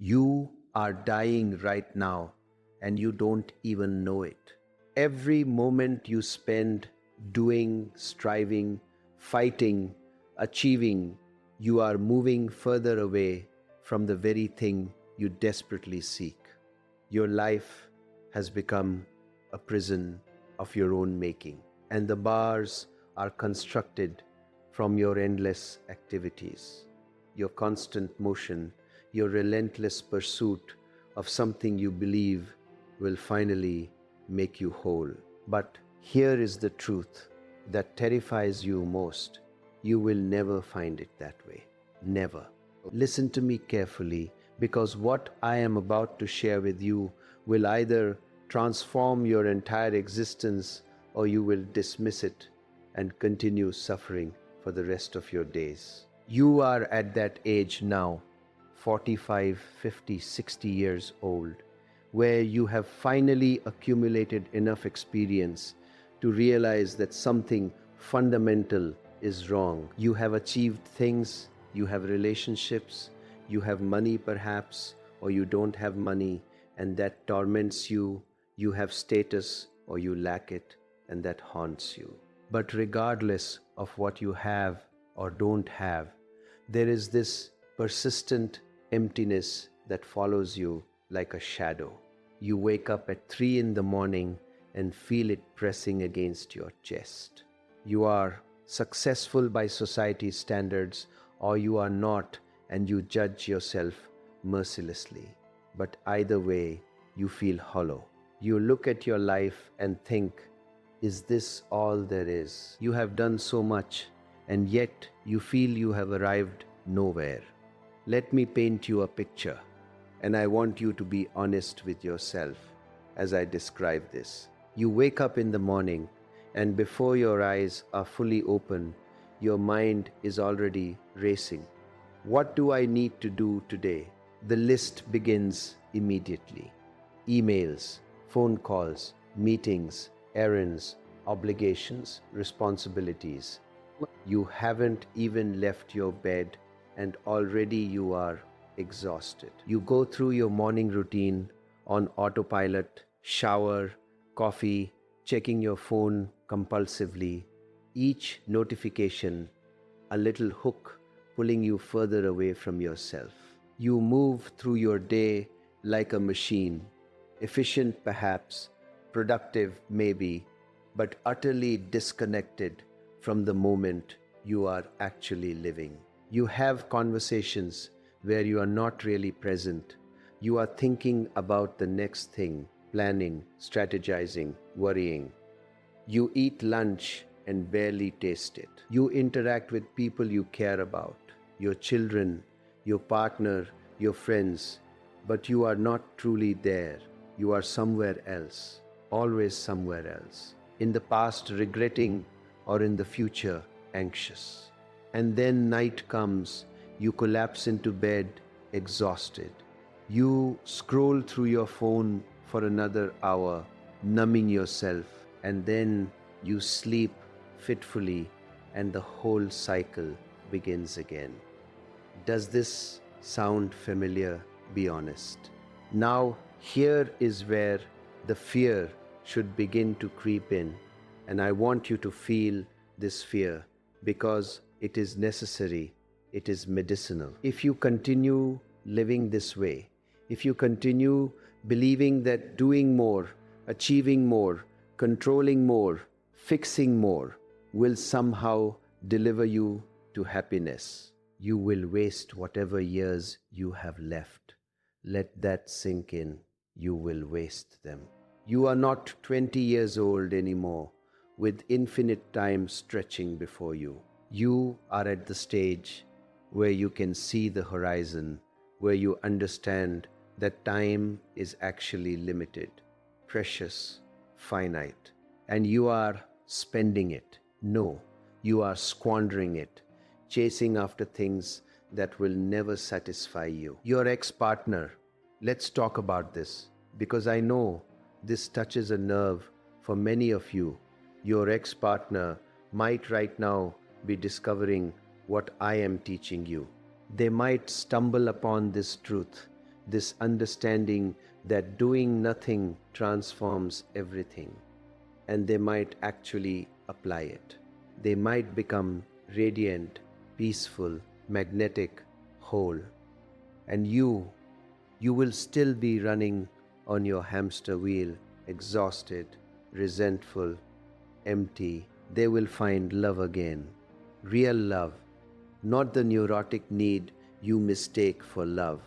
You are dying right now and you don't even know it. Every moment you spend doing, striving, fighting, achieving, you are moving further away from the very thing you desperately seek. Your life has become a prison of your own making, and the bars are constructed from your endless activities, your constant motion, your relentless pursuit of something you believe will finally make you whole. But here is the truth that terrifies you most. You will never find it that way. Never. Listen to me carefully, because what I am about to share with you will either transform your entire existence or you will dismiss it and continue suffering for the rest of your days. You are at that age now, 45, 50, 60 years old, where you have finally accumulated enough experience to realize that something fundamental is wrong. You have achieved things, you have relationships, you have money perhaps, or you don't have money, and that torments you. You have status, or you lack it, and that haunts you. But regardless of what you have or don't have, there is this persistent emptiness that follows you like a shadow. You wake up at 3 in the morning and feel it pressing against your chest. You are successful by society's standards, or you are not, and you judge yourself mercilessly. But either way, you feel hollow. You look at your life and think, is this all there is? You have done so much, and yet you feel you have arrived nowhere. Let me paint you a picture, and I want you to be honest with yourself as I describe this. You wake up in the morning, and before your eyes are fully open, your mind is already racing. What do I need to do today? The list begins immediately. Emails, phone calls, meetings, errands, obligations, responsibilities. You haven't even left your bed and already you are exhausted. You go through your morning routine on autopilot, shower, coffee, checking your phone compulsively. Each notification, a little hook pulling you further away from yourself. You move through your day like a machine, efficient perhaps, productive maybe, but utterly disconnected from the moment you are actually living. You have conversations where you are not really present. You are thinking about the next thing, planning, strategizing, worrying. You eat lunch and barely taste it. You interact with people you care about, your children, your partner, your friends, but you are not truly there. You are somewhere else, always somewhere else. In the past, regretting, or in the future, anxious. And then night comes, you collapse into bed, exhausted. You scroll through your phone for another hour, numbing yourself, and then you sleep fitfully, and the whole cycle begins again. Does this sound familiar? Be honest. Now, here is where the fear should begin to creep in, and I want you to feel this fear because it is necessary, it is medicinal. If you continue living this way, if you continue believing that doing more, achieving more, controlling more, fixing more will somehow deliver you to happiness, you will waste whatever years you have left. Let that sink in. You will waste them. You are not 20 years old anymore with infinite time stretching before you. You are at the stage where you can see the horizon, where you understand that time is actually limited, precious, finite, and you are spending it. No, you are squandering it, chasing after things that will never satisfy you. Your ex-partner, let's talk about this, because I know this touches a nerve for many of you. Your ex-partner might right now be discovering what I am teaching you. They might stumble upon this truth this understanding that doing nothing transforms everything, and they might actually apply it. They might become radiant, peaceful, magnetic, whole. And you will still be running on your hamster wheel, exhausted, resentful, empty. They will find love again. Real love, not the neurotic need you mistake for love,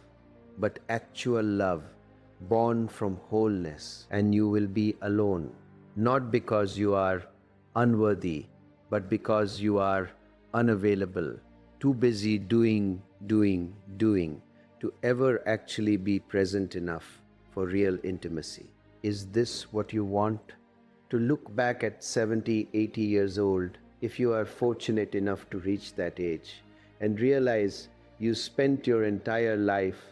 but actual love born from wholeness. And you will be alone, not because you are unworthy, but because you are unavailable, too busy doing, to ever actually be present enough for real intimacy. Is this what you want? To look back at 70, 80 years old, if you are fortunate enough to reach that age, and realize you spent your entire life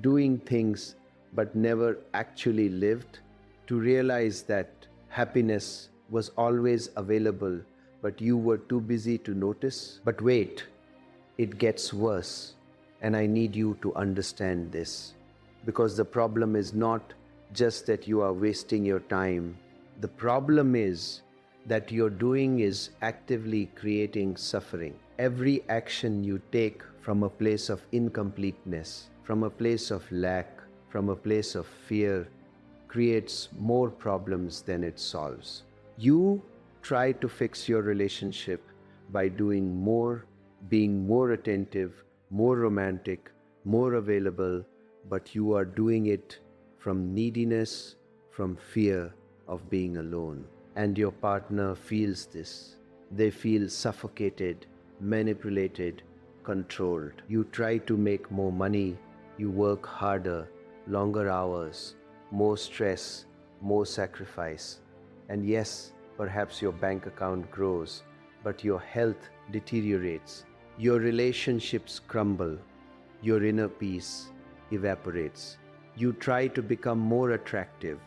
doing things but never actually lived, to realize that happiness was always available but you were too busy to notice. But wait, it gets worse, and I need you to understand this, because the problem is not just that you are wasting your time. The problem is that your doing is actively creating suffering. Every action you take from a place of incompleteness, from a place of lack, from a place of fear, creates more problems than it solves. You try to fix your relationship by doing more, being more attentive, more romantic, more available, but you are doing it from neediness, from fear of being alone. And your partner feels this. They feel suffocated, manipulated, controlled. You try to make more money, you work harder, longer hours, more stress, more sacrifice. And yes, perhaps your bank account grows, but your health deteriorates. Your relationships crumble. Your inner peace evaporates. You try to become more attractive.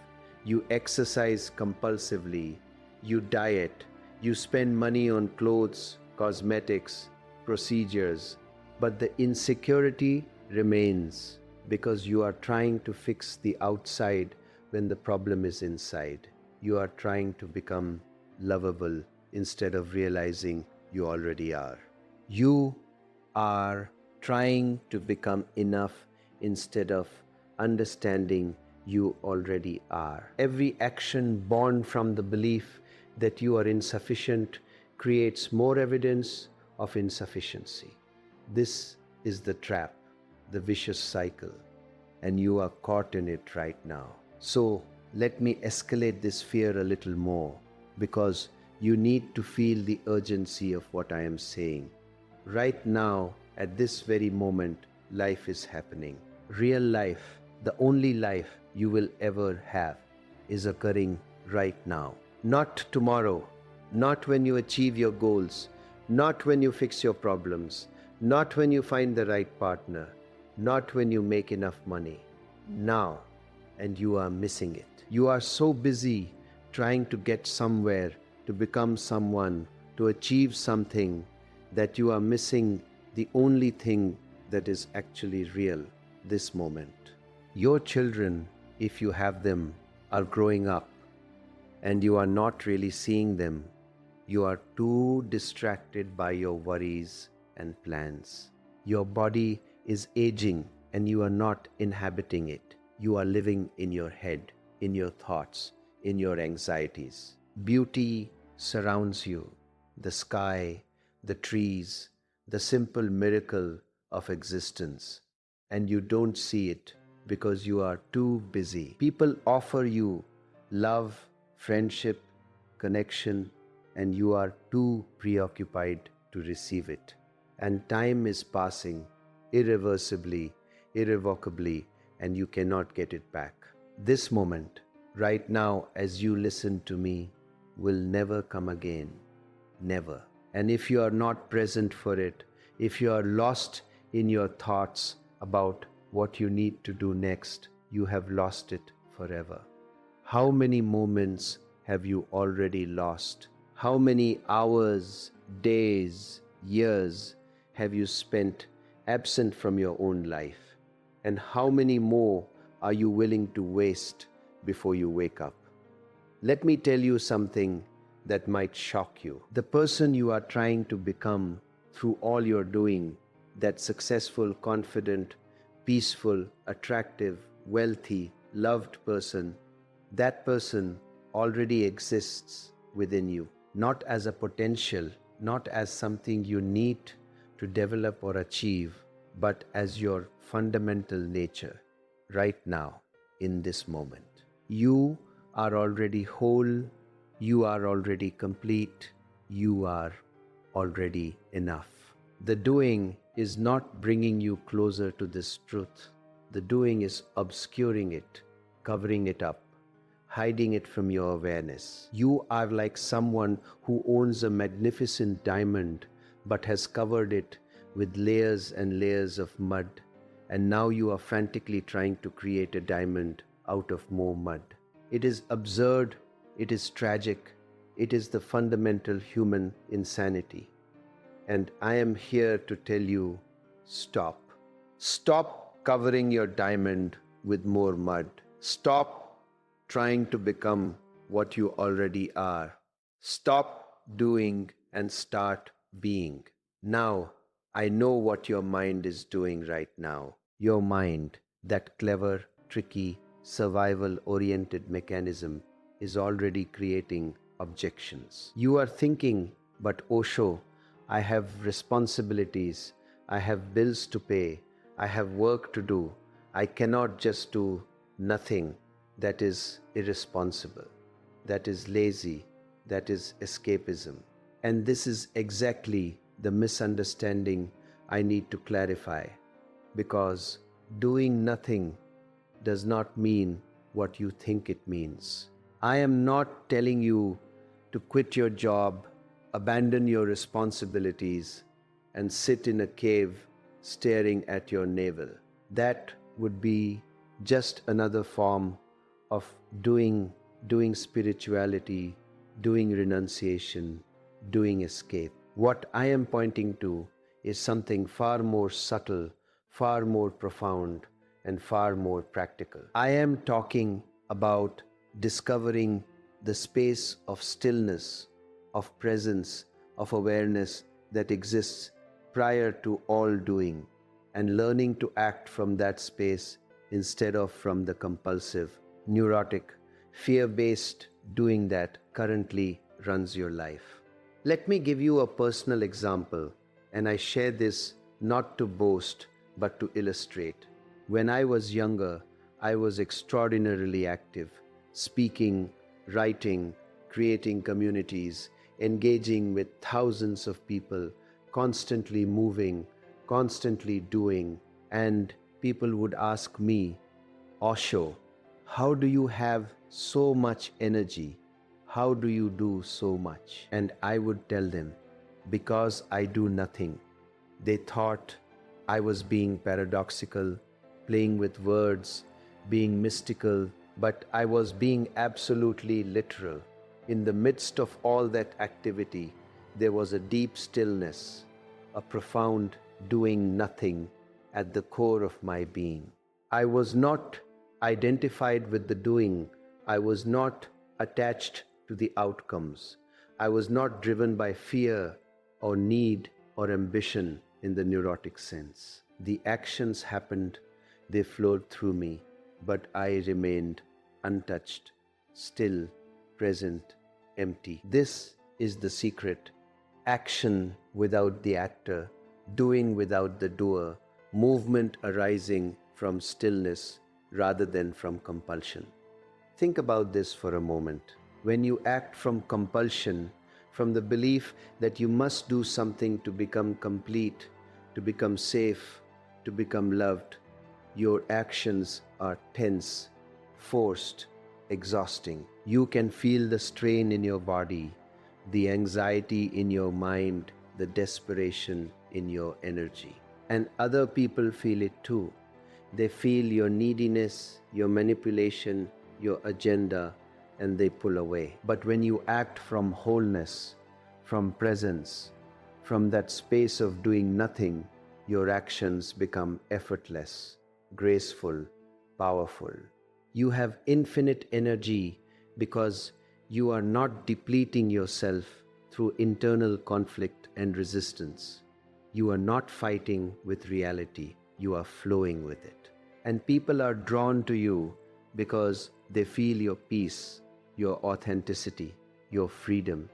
You exercise compulsively. You diet. You spend money on clothes, cosmetics, procedures. But the insecurity remains because you are trying to fix the outside when the problem is inside. You are trying to become lovable instead of realizing you already are. You are trying to become enough instead of understanding you already are. Every action born from the belief that you are insufficient creates more evidence of insufficiency. This is the trap, the vicious cycle, and you are caught in it right now. So let me escalate this fear a little more, because you need to feel the urgency of what I am saying. Right now, at this very moment, life is happening. Real life, the only life you will ever have, is occurring right now. Not tomorrow, not when you achieve your goals, not when you fix your problems, not when you find the right partner, not when you make enough money. Now, and you are missing it. You are so busy trying to get somewhere, to become someone, to achieve something, that you are missing the only thing that is actually real this moment. Your children, if you have them, are growing up, and you are not really seeing them. You are too distracted by your worries and plans. Your body is aging, and you are not inhabiting it. You are living in your head, in your thoughts, in your anxieties. Beauty surrounds you, the sky, the trees, the simple miracle of existence, and you don't see it because you are too busy. People offer you love, friendship, connection, and you are too preoccupied to receive it. And time is passing irreversibly, irrevocably, and you cannot get it back. This moment, right now, as you listen to me, will never come again. Never. And if you are not present for it, if you are lost in your thoughts about what you need to do next, you have lost it forever. How many moments have you already lost? How many hours, days, years have you spent absent from your own life? And how many more are you willing to waste before you wake up? Let me tell you something that might shock you. The person you are trying to become through all you're doing, that successful, confident, peaceful, attractive, wealthy, loved person, that person already exists within you, not as a potential, not as something you need to develop or achieve, but as your fundamental nature right now in this moment. You are already whole, you are already complete, you are already enough. The doing is not bringing you closer to this truth. The doing is obscuring it, covering it up, hiding it from your awareness. You are like someone who owns a magnificent diamond but has covered it with layers and layers of mud, and now you are frantically trying to create a diamond out of more mud. It is absurd, it is tragic, it is the fundamental human insanity. And I am here to tell you, stop. Stop covering your diamond with more mud. Stop trying to become what you already are. Stop doing and start being. Now, I know what your mind is doing right now. Your mind, that clever, tricky, survival-oriented mechanism, is already creating objections. You are thinking, but Osho, I have responsibilities, I have bills to pay, I have work to do, I cannot just do nothing. That is irresponsible, that is lazy, that is escapism. And this is exactly the misunderstanding I need to clarify, because doing nothing does not mean what you think it means. I am not telling you to quit your job, abandon your responsibilities, and sit in a cave staring at your navel. That would be just another form of doing spirituality, doing renunciation, doing escape. What I am pointing to is something far more subtle, far more profound, and far more practical. I am talking about discovering the space of stillness, of presence, of awareness that exists prior to all doing, and learning to act from that space instead of from the compulsive, neurotic, fear-based doing that currently runs your life. Let me give you a personal example, and I share this not to boast but to illustrate. When I was younger, I was extraordinarily active, speaking, writing, creating communities, engaging with thousands of people, constantly moving, constantly doing, and people would ask me, Osho, how do you have so much energy? How do you do so much? And I would tell them, because I do nothing. They thought I was being paradoxical, playing with words, being mystical, but I was being absolutely literal. In the midst of all that activity, there was a deep stillness, a profound doing nothing at the core of my being. I was not identified with the doing. I was not attached to the outcomes. I was not driven by fear or need or ambition in the neurotic sense. The actions happened, they flowed through me, but I remained untouched, still, present, empty. This is the secret. Action without the actor, doing without the doer, movement arising from stillness rather than from compulsion. Think about this for a moment. When you act from compulsion, from the belief that you must do something to become complete, to become safe, to become loved, your actions are tense, forced, exhausting. You can feel the strain in your body, the anxiety in your mind, the desperation in your energy. And other people feel it too. They feel your neediness, your manipulation, your agenda, and they pull away. But when you act from wholeness, from presence, from that space of doing nothing, your actions become effortless. graceful, powerful. You have infinite energy because you are not depleting yourself through internal conflict and resistance. You are not fighting with reality, you are flowing with it. And people are drawn to you because they feel your peace, your authenticity, your freedom.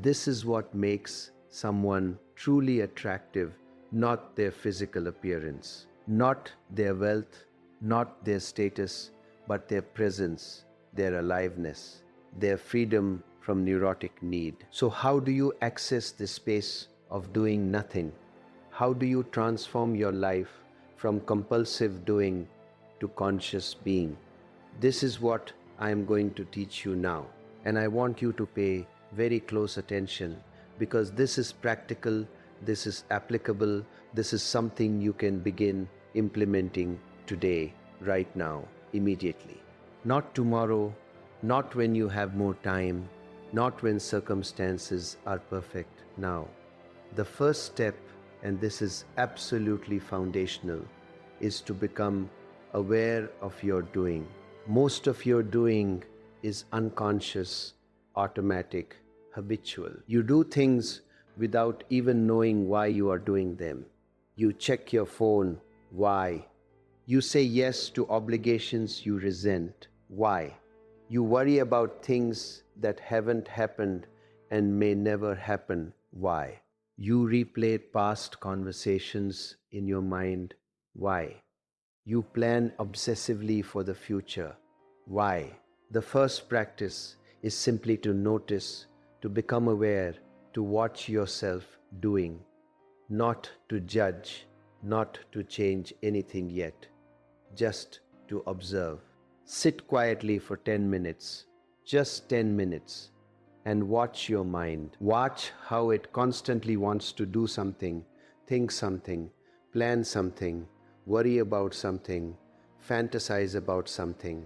This is what makes someone truly attractive, not their physical appearance, not their wealth, not their status, but their presence, their aliveness, their freedom from neurotic need. So, how do you access this space of doing nothing? How do you transform your life from compulsive doing to conscious being? This is what I am going to teach you now, and I want you to pay very close attention because this is practical, this is applicable, this is something you can begin implementing today, right now, immediately. Not tomorrow, not when you have more time, not when circumstances are perfect. Now, the first step, and this is absolutely foundational, is to become aware of your doing. Most of your doing is unconscious, automatic, habitual. You do things without even knowing why you are doing them. You check your phone. Why? You say yes to obligations you resent. Why? You worry about things that haven't happened and may never happen. Why? You replay past conversations in your mind. Why? You plan obsessively for the future. Why? The first practice is simply to notice, to become aware, to watch yourself doing, not to judge, not to change anything yet, just to observe. Sit quietly for 10 minutes, just 10 minutes, and watch your mind. Watch how it constantly wants to do something, think something, plan something, worry about something, fantasize about something.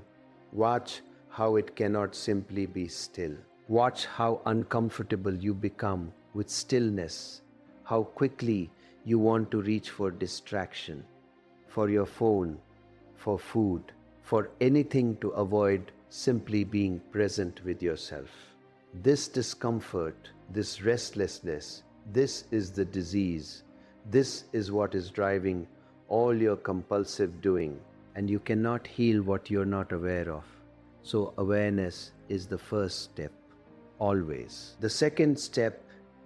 Watch how it cannot simply be still. Watch how uncomfortable you become with stillness, how quickly you want to reach for distraction, for your phone, for food, for anything to avoid simply being present with yourself. This discomfort, this restlessness, this is the disease. This is what is driving all your compulsive doing, and you cannot heal what you're not aware of. So awareness is the first step, always. The second step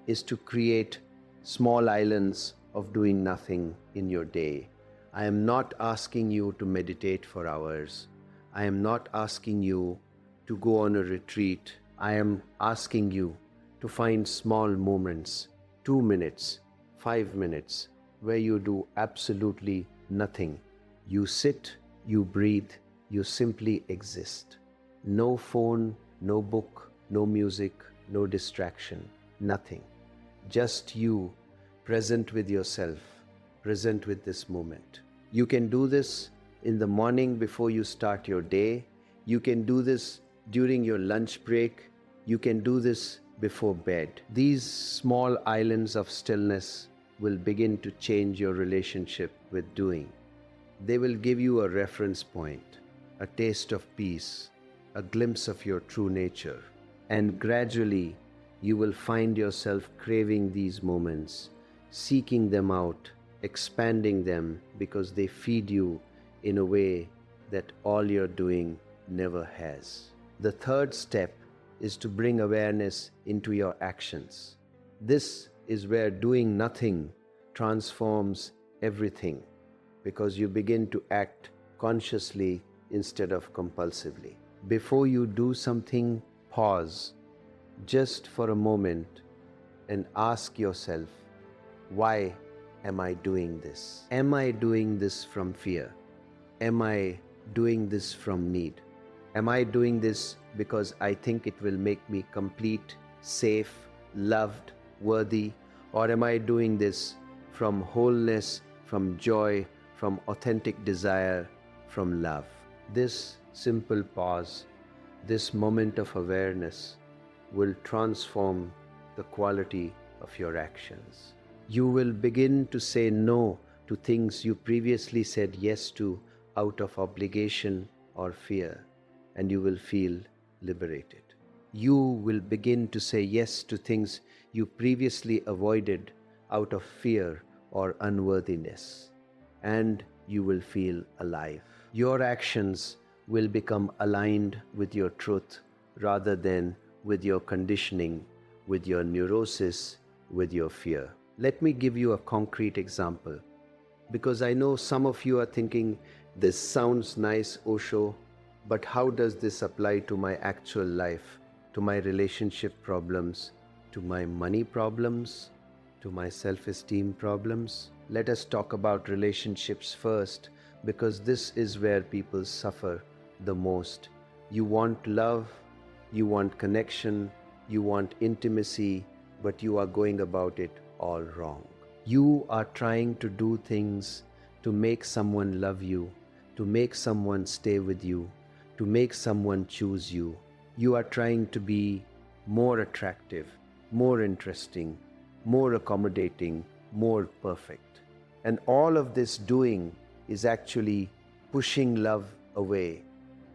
is to create small islands of doing nothing in your day. I am not asking you to meditate for hours. I am not asking you to go on a retreat. I am asking you to find small moments, 2 minutes, 5 minutes, where you do absolutely nothing. You sit, you breathe, you simply exist. No phone, no book, no music, no distraction, nothing. Just you, present with yourself, present with this moment. You can do this in the morning before you start your day. You can do this during your lunch break. You can do this before bed. These small islands of stillness will begin to change your relationship with doing. They will give you a reference point, a taste of peace, a glimpse of your true nature. And gradually, you will find yourself craving these moments, seeking them out, expanding them because they feed you in a way that all your doing never has. The third step is to bring awareness into your actions. This is where doing nothing transforms everything because you begin to act consciously instead of compulsively. Before you do something, pause just for a moment and ask yourself, why am I doing this? Am I doing this from fear? Am I doing this from need? Am I doing this because I think it will make me complete, safe, loved, worthy? Or am I doing this from wholeness, from joy, from authentic desire, from love? This simple pause, this moment of awareness will transform the quality of your actions. You will begin to say no to things you previously said yes to out of obligation or fear, and you will feel liberated. You will begin to say yes to things you previously avoided out of fear or unworthiness, and you will feel alive. Your actions will become aligned with your truth rather than with your conditioning, with your neurosis, with your fear. Let me give you a concrete example, because I know some of you are thinking, this sounds nice, Osho, but how does this apply to my actual life, to my relationship problems, to my money problems, to my self-esteem problems? Let us talk about relationships first, because this is where people suffer the most. You want love, you want connection, you want intimacy, but you are going about it all wrong. You are trying to do things to make someone love you, to make someone stay with you, to make someone choose you. You are trying to be more attractive, more interesting, more accommodating, more perfect. And all of this doing is actually pushing love away,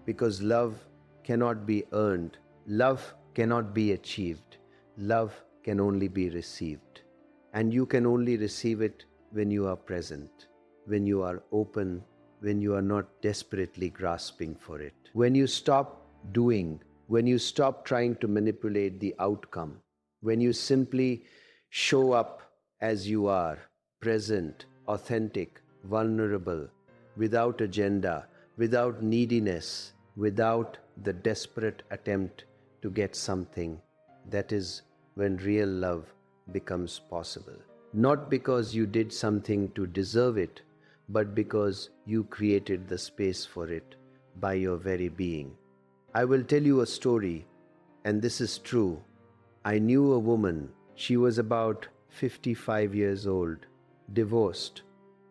because love cannot be earned, love cannot be achieved, love can only be received. And you can only receive it when you are present, when you are open, when you are not desperately grasping for it. When you stop doing, when you stop trying to manipulate the outcome, when you simply show up as you are, present, authentic, vulnerable, without agenda, without neediness, without the desperate attempt to get something, that is when real love becomes possible. Not because you did something to deserve it, but because you created the space for it by your very being. I will tell you a story, and this is true. I knew a woman. She was about 55 years old, divorced,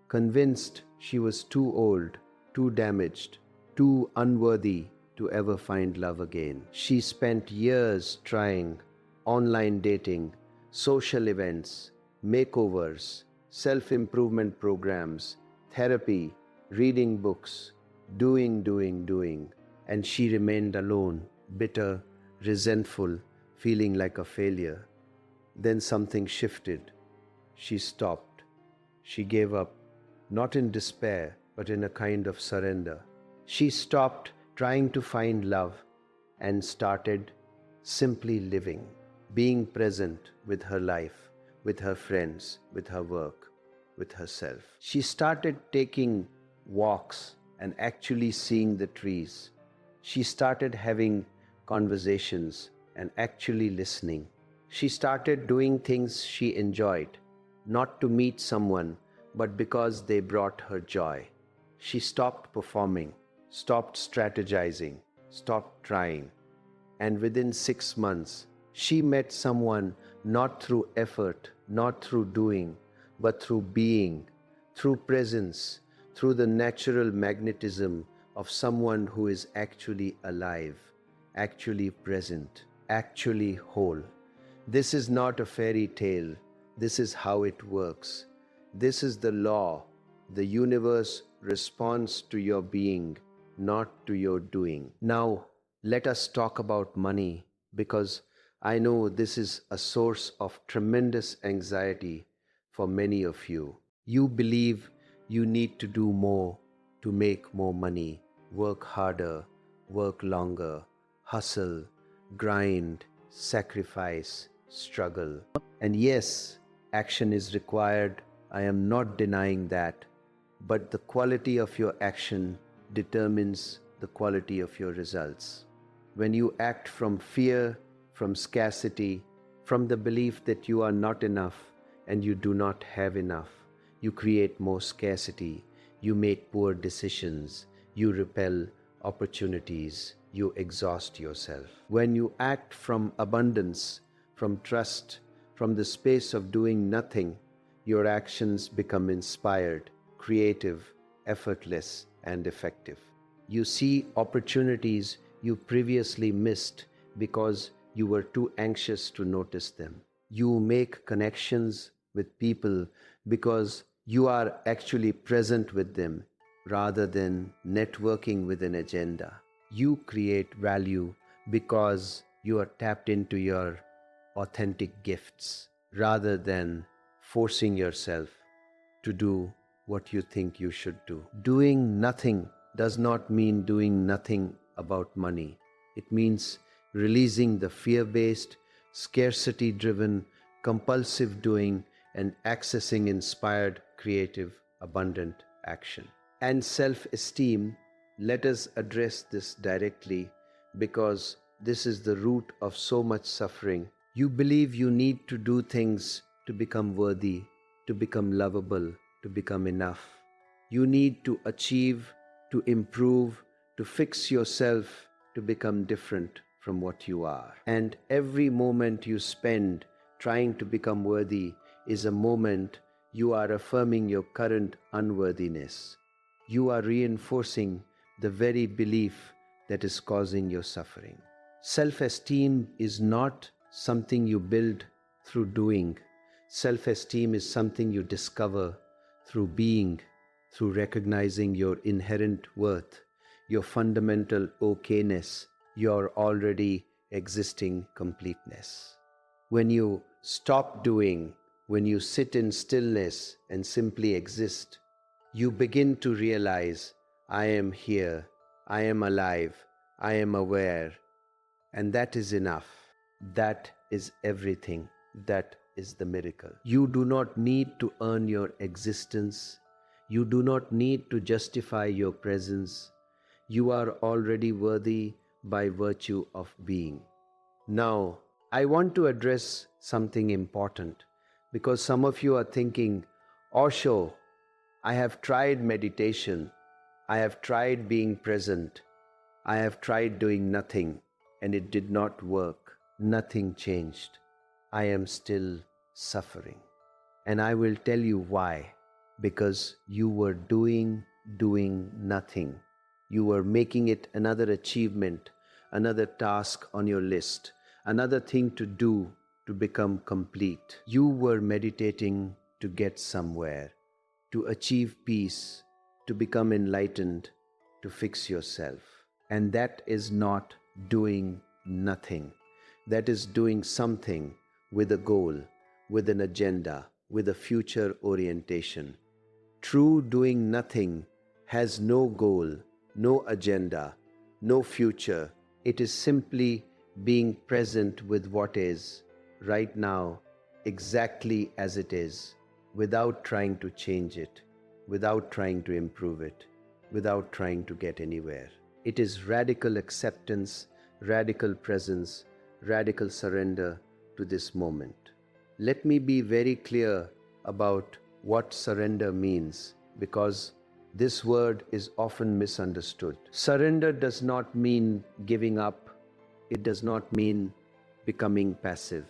convinced she was too old, too damaged, too unworthy to ever find love again. She spent years trying online dating, social events, makeovers, self-improvement programs, therapy, reading books, doing, and she remained alone, bitter, resentful, feeling like a failure. Then something shifted. She stopped. She gave up, not in despair, but in a kind of surrender. She stopped trying to find love and started simply living, being present with her life, with her friends, with her work, with herself. She started taking walks and actually seeing the trees. She started having conversations and actually listening. She started doing things she enjoyed, not to meet someone, but because they brought her joy. She stopped performing, stopped strategizing, stopped trying. And within 6 months, she met someone not through effort, not through doing, but through being, through presence, through the natural magnetism of someone who is actually alive, actually present, actually whole. This is not a fairy tale. This is how it works. This is the law. The universe responds to your being, not to your doing. Now, let us talk about money, because I know this is a source of tremendous anxiety for many of you. You believe you need to do more to make more money, work harder, work longer, hustle, grind, sacrifice, struggle. And yes, action is required. I am not denying that. But the quality of your action determines the quality of your results. When you act from fear, from scarcity, from the belief that you are not enough and you do not have enough, you create more scarcity, you make poor decisions, you repel opportunities, you exhaust yourself. When you act from abundance, from trust, from the space of doing nothing, your actions become inspired, creative, effortless, and effective. You see opportunities you previously missed because you were too anxious to notice them. You make connections with people because you are actually present with them rather than networking with an agenda. You create value because you are tapped into your authentic gifts rather than forcing yourself to do what you think you should do. Doing nothing does not mean doing nothing about money. It means releasing the fear based, scarcity driven, compulsive doing and accessing inspired, creative, abundant action. And self esteem, let us address this directly because this is the root of so much suffering. You believe you need to do things to become worthy, to become lovable, to become enough. You need to achieve, to improve, to fix yourself, to become different from what you are. And every moment you spend trying to become worthy is a moment you are affirming your current unworthiness. You are reinforcing the very belief that is causing your suffering. Self-esteem is not something you build through doing. Self-esteem is something you discover through being, through recognizing your inherent worth, your fundamental okayness, your already existing completeness. When you stop doing, when you sit in stillness and simply exist, you begin to realize, I am here, I am alive, I am aware, and that is enough. That is everything. That is the miracle. You do not need to earn your existence. You do not need to justify your presence. You are already worthy by virtue of being. Now, I want to address something important because some of you are thinking, Osho, I have tried meditation. I have tried being present. I have tried doing nothing and it did not work. Nothing changed. I am still suffering. And I will tell you why. Because you were doing nothing. You were making it another achievement, another task on your list, another thing to do to become complete. You were meditating to get somewhere, to achieve peace, to become enlightened, to fix yourself. And that is not doing nothing. That is doing something with a goal, with an agenda, with a future orientation. True doing nothing has no goal, no agenda, no future. It is simply being present with what is right now, exactly as it is, without trying to change it, without trying to improve it, without trying to get anywhere. It is radical acceptance, radical presence, radical surrender to this moment. Let me be very clear about what surrender means because this word is often misunderstood. Surrender does not mean giving up. It does not mean becoming passive.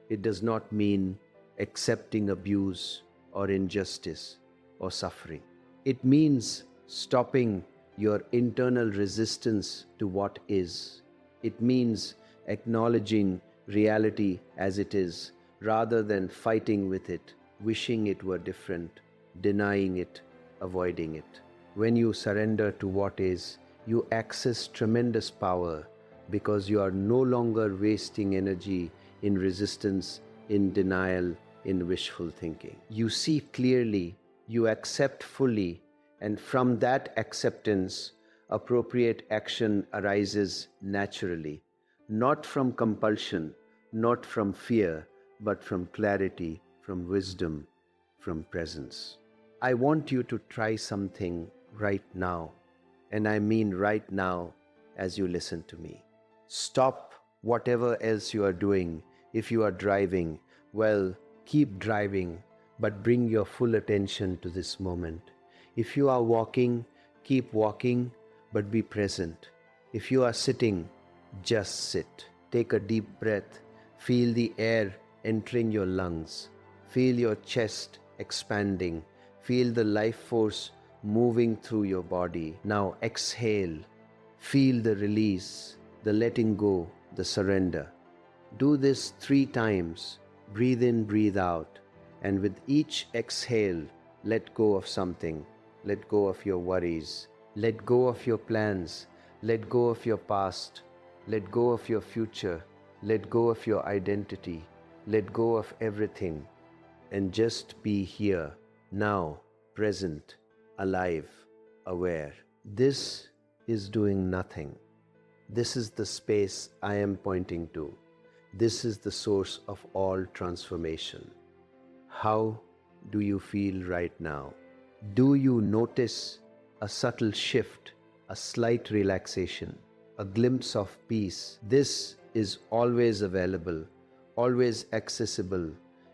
It does not mean accepting abuse or injustice or suffering. It means stopping your internal resistance to what is. It means acknowledging reality as it is rather than fighting with it, wishing it were different, denying it, avoiding it. When you surrender to what is, you access tremendous power because you are no longer wasting energy in resistance, in denial, in wishful thinking. You see clearly, you accept fully, and from that acceptance, appropriate action arises naturally, not from compulsion, not from fear, but from clarity, from wisdom, from presence. I want you to try something right now, and I mean right now as you listen to me. Stop whatever else you are doing. If you are driving, well, keep driving, but bring your full attention to this moment. If you are walking, keep walking, but be present. If you are sitting, just sit. Take a deep breath. Feel the air entering your lungs. Feel your chest expanding. Feel the life force moving through your body. Now exhale. Feel the release, the letting go, the surrender. Do this 3 times. Breathe in, breathe out. And with each exhale, let go of something. Let go of your worries. Let go of your plans. Let go of your past. Let go of your future. Let go of your identity. Let go of everything and just be here, now, present, alive, aware. This is doing nothing. This is the space I am pointing to. This is the source of all transformation. How do you feel right now? Do you notice a subtle shift, a slight relaxation, a glimpse of peace? This is always available, always accessible.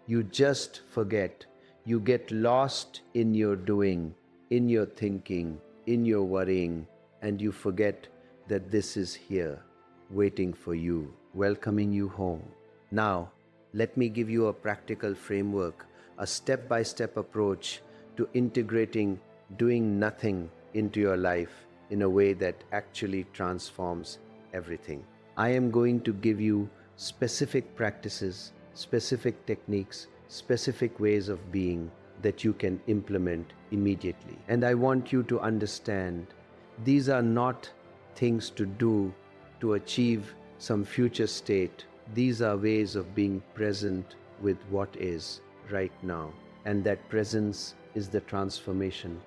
You just forget. You get lost in your doing, in your thinking, in your worrying, and you forget that this is here, waiting for you, welcoming you home. Now, let me give you a practical framework, a step-by-step approach to integrating doing nothing into your life in a way that actually transforms everything. I am going to give you specific practices, specific techniques, specific ways of being that you can implement immediately. And I want you to understand these are not things to do to achieve some future state. These are ways of being present with what is right now. And that presence is the transformation,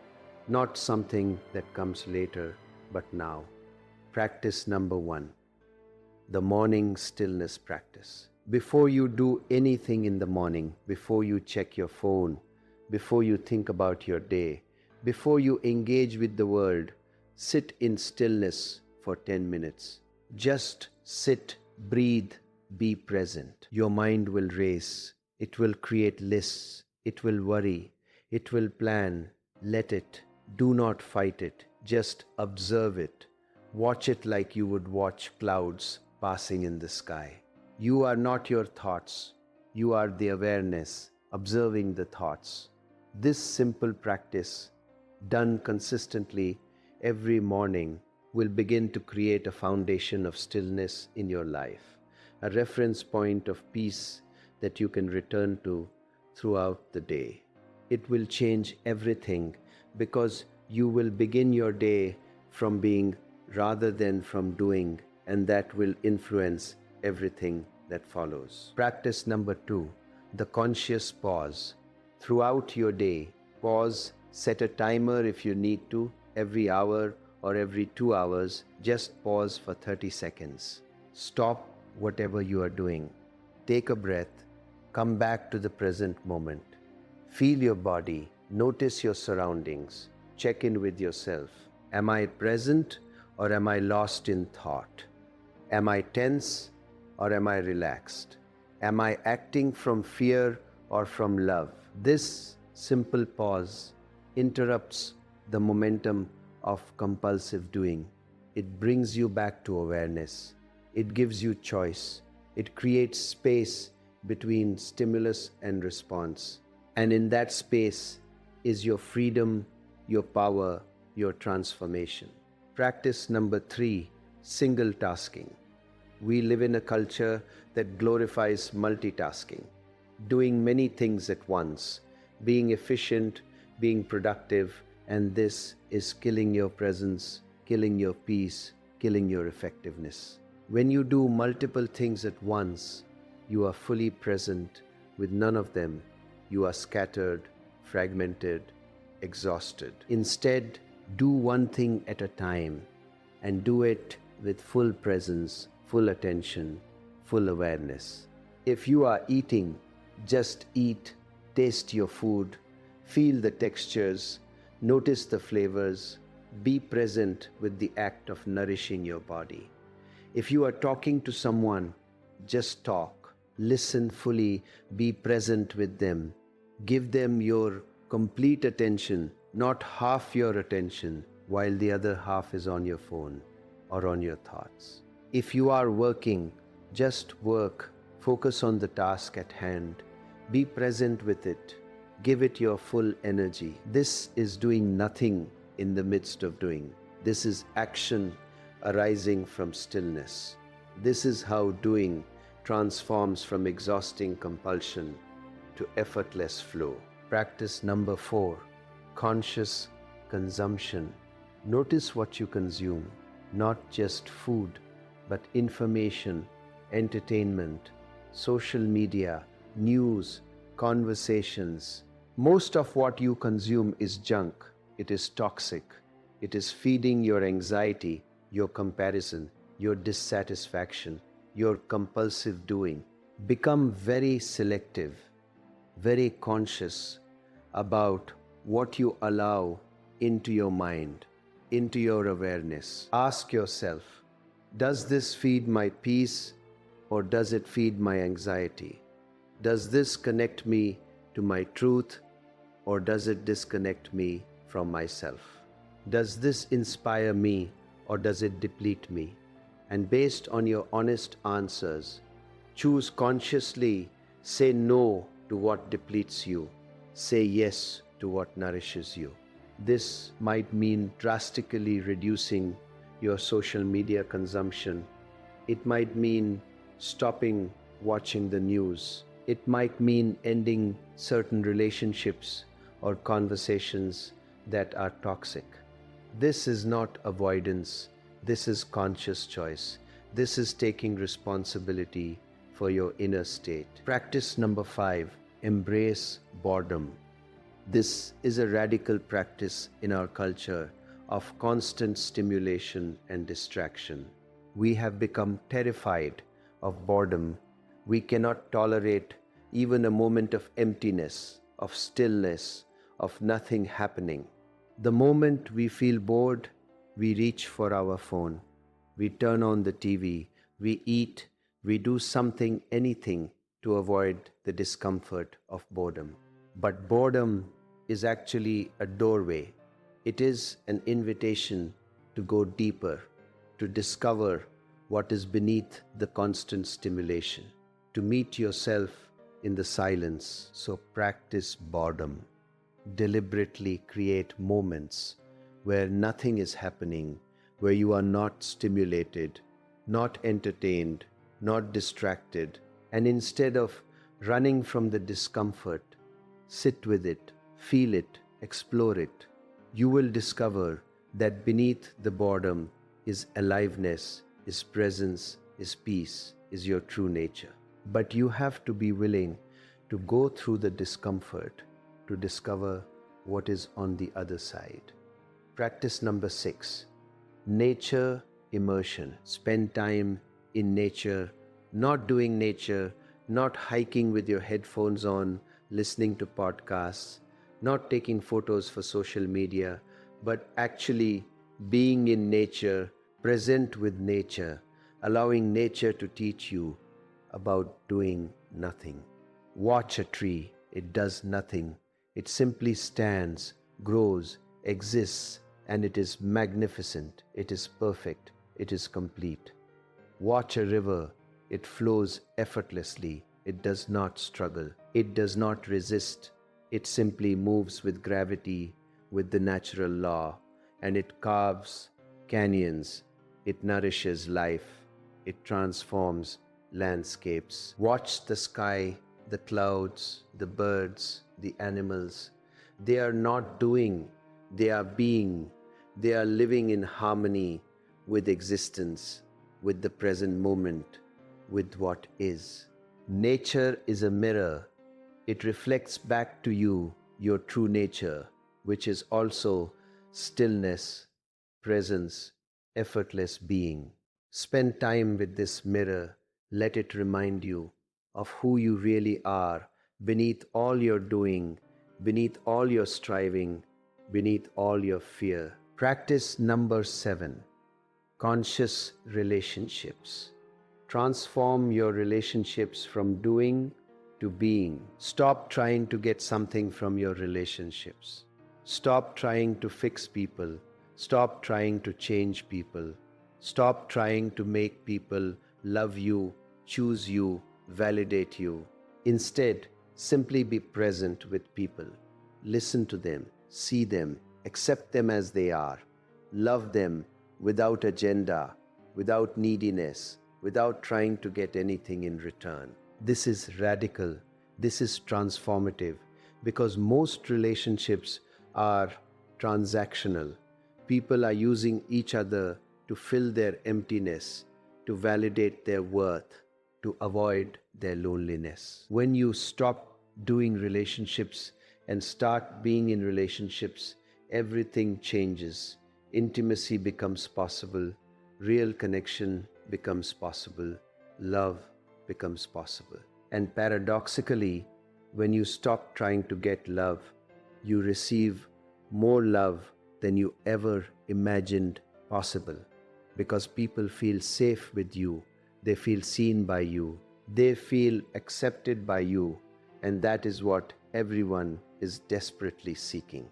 not something that comes later, but now. Practice number 1, the morning stillness practice. Before you do anything in the morning, before you check your phone, before you think about your day, before you engage with the world, sit in stillness for 10 minutes. Just sit, breathe, be present. Your mind will race. It will create lists. It will worry. It will plan. Let it. Do not fight it. Just observe it. Watch it like you would watch clouds passing in the sky. You are not your thoughts. You are the awareness, observing the thoughts. This simple practice, done consistently every morning, will begin to create a foundation of stillness in your life, a reference point of peace that you can return to throughout the day. It will change everything because you will begin your day from being rather than from doing, and that will influence everything that follows. Practice number 2, the conscious pause. Throughout your day, pause, set a timer if you need to, every hour or every 2 hours, just pause for 30 seconds. Stop whatever you are doing. Take a breath, come back to the present moment. Feel your body, notice your surroundings, check in with yourself. Am I present or am I lost in thought? Am I tense or am I relaxed? Am I acting from fear or from love? This simple pause interrupts the momentum of compulsive doing. It brings you back to awareness. It gives you choice. It creates space between stimulus and response. And in that space is your freedom, your power, your transformation. Practice number 3, single tasking. We live in a culture that glorifies multitasking, doing many things at once, being efficient, being productive, and this is killing your presence, killing your peace, killing your effectiveness. When you do multiple things at once, you are fully present. With none of them, you are scattered, fragmented, exhausted. Instead, do one thing at a time and do it with full presence, full attention, full awareness. If you are eating, just eat, taste your food, feel the textures, notice the flavors, be present with the act of nourishing your body. If you are talking to someone, just talk, listen fully, be present with them. Give them your complete attention, not half your attention, while the other half is on your phone or on your thoughts. If you are working, just work, focus on the task at hand, be present with it, give it your full energy. This is doing nothing in the midst of doing. This is action arising from stillness. This is how doing transforms from exhausting compulsion to effortless flow. Practice number 4, conscious consumption. Notice what you consume, not just food, but information, entertainment, social media, news, conversations. Most of what you consume is junk. It is toxic. It is feeding your anxiety, your comparison, your dissatisfaction, your compulsive doing. Become very selective, very conscious about what you allow into your mind, into your awareness. Ask yourself, does this feed my peace or does it feed my anxiety? Does this connect me to my truth or does it disconnect me from myself? Does this inspire me or does it deplete me? And based on your honest answers, choose consciously, say no to what depletes you, say yes to what nourishes you. This might mean drastically reducing your social media consumption. It might mean stopping watching the news. It might mean ending certain relationships or conversations that are toxic. This is not avoidance. This is conscious choice. This is taking responsibility for your inner state. Practice number 5, embrace boredom. This is a radical practice in our culture of constant stimulation and distraction. We have become terrified of boredom. We cannot tolerate even a moment of emptiness, of stillness, of nothing happening. The moment we feel bored, we reach for our phone. We turn on the TV, we eat, we do something, anything to avoid the discomfort of boredom. But boredom is actually a doorway. It is an invitation to go deeper, to discover what is beneath the constant stimulation, to meet yourself in the silence. So practice boredom. Deliberately create moments where nothing is happening, where you are not stimulated, not entertained, not distracted, and instead of running from the discomfort, sit with it, feel it, explore it. You will discover that beneath the boredom is aliveness, is presence, is peace, is your true nature. But you have to be willing to go through the discomfort to discover what is on the other side. Practice number 6, nature immersion. Spend time in nature, not doing nature, not hiking with your headphones on, listening to podcasts, not taking photos for social media, but actually being in nature, present with nature, allowing nature to teach you about doing nothing. Watch a tree, it does nothing. It simply stands, grows, exists, and it is magnificent, it is perfect, it is complete. Watch a river, it flows effortlessly, it does not struggle, it does not resist, it simply moves with gravity, with the natural law, and it carves canyons, it nourishes life, it transforms landscapes. Watch the sky, the clouds, the birds, the animals. They are not doing, they are being. They are living in harmony with existence, with the present moment, with what is. Nature is a mirror. It reflects back to you your true nature, which is also stillness, presence, effortless being. Spend time with this mirror. Let it remind you of who you really are beneath all your doing, beneath all your striving, beneath all your fear. Practice number 7, conscious relationships. Transform your relationships from doing to being. Stop trying to get something from your relationships. Stop trying to fix people. Stop trying to change people. Stop trying to make people love you, choose you, validate you. Instead, simply be present with people. Listen to them, see them, accept them as they are. Love them without agenda, without neediness, without trying to get anything in return. This is radical. This is transformative because most relationships are transactional. People are using each other to fill their emptiness, to validate their worth, to avoid their loneliness. When you stop doing relationships and start being in relationships, everything changes. Intimacy becomes possible, real connection becomes possible, love becomes possible. And paradoxically, when you stop trying to get love, you receive more love than you ever imagined possible, because people feel safe with you, they feel seen by you, they feel accepted by you, and that is what everyone is desperately seeking.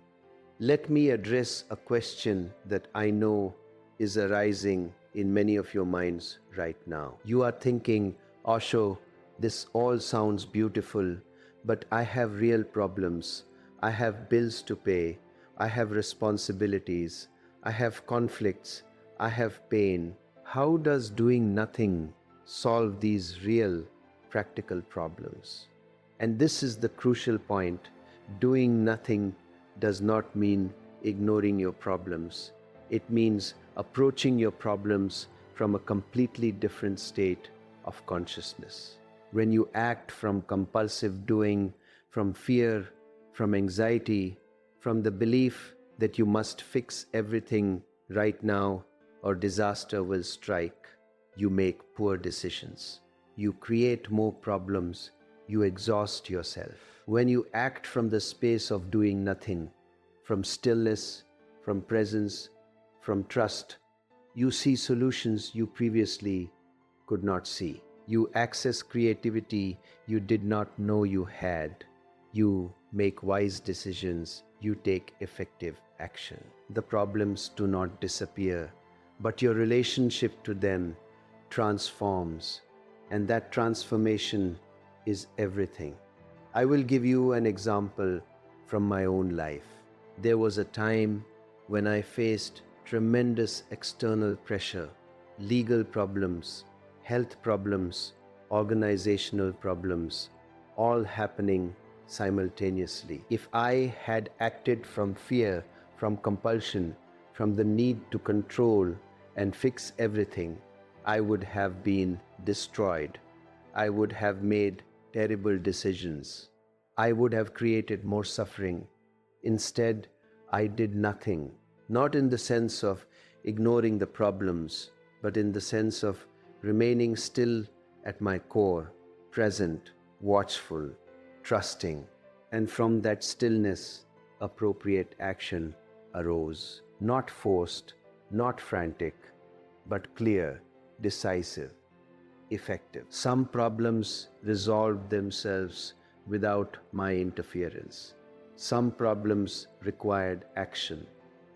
Let me address a question that I know is arising in many of your minds right now. You are thinking, Osho, this all sounds beautiful, but I have real problems. I have bills to pay. I have responsibilities. I have conflicts. I have pain. How does doing nothing solve these real practical problems? And this is the crucial point. Doing nothing does not mean ignoring your problems. It means approaching your problems from a completely different state of consciousness. When you act from compulsive doing, from fear, from anxiety, from the belief that you must fix everything right now or disaster will strike, you make poor decisions. You create more problems. You exhaust yourself. When you act from the space of doing nothing, from stillness, from presence, from trust, you see solutions you previously could not see. You access creativity you did not know you had. You make wise decisions. You take effective action. The problems do not disappear, but your relationship to them transforms, and that transformation is everything. I will give you an example from my own life. There was a time when I faced tremendous external pressure, legal problems, health problems, organizational problems, all happening simultaneously. If I had acted from fear, from compulsion, from the need to control and fix everything, I would have been destroyed. I would have made terrible decisions. I would have created more suffering. Instead, I did nothing, not in the sense of ignoring the problems, but in the sense of remaining still at my core, present, watchful, trusting. And from that stillness, appropriate action arose, not forced, not frantic, but clear, decisive, effective. Some problems resolved themselves without my interference. Some problems required action,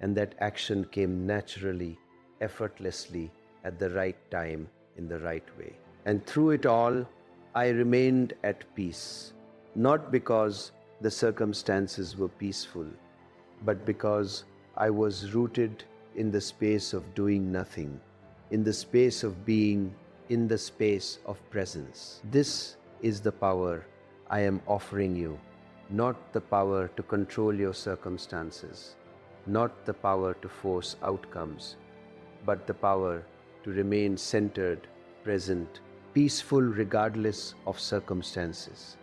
and that action came naturally, effortlessly, at the right time, in the right way. And through it all, I remained at peace, not because the circumstances were peaceful, but because I was rooted in the space of doing nothing, in the space of being, in the space of presence. This is the power I am offering you, not the power to control your circumstances, not the power to force outcomes, but the power to remain centered, present, peaceful regardless of circumstances.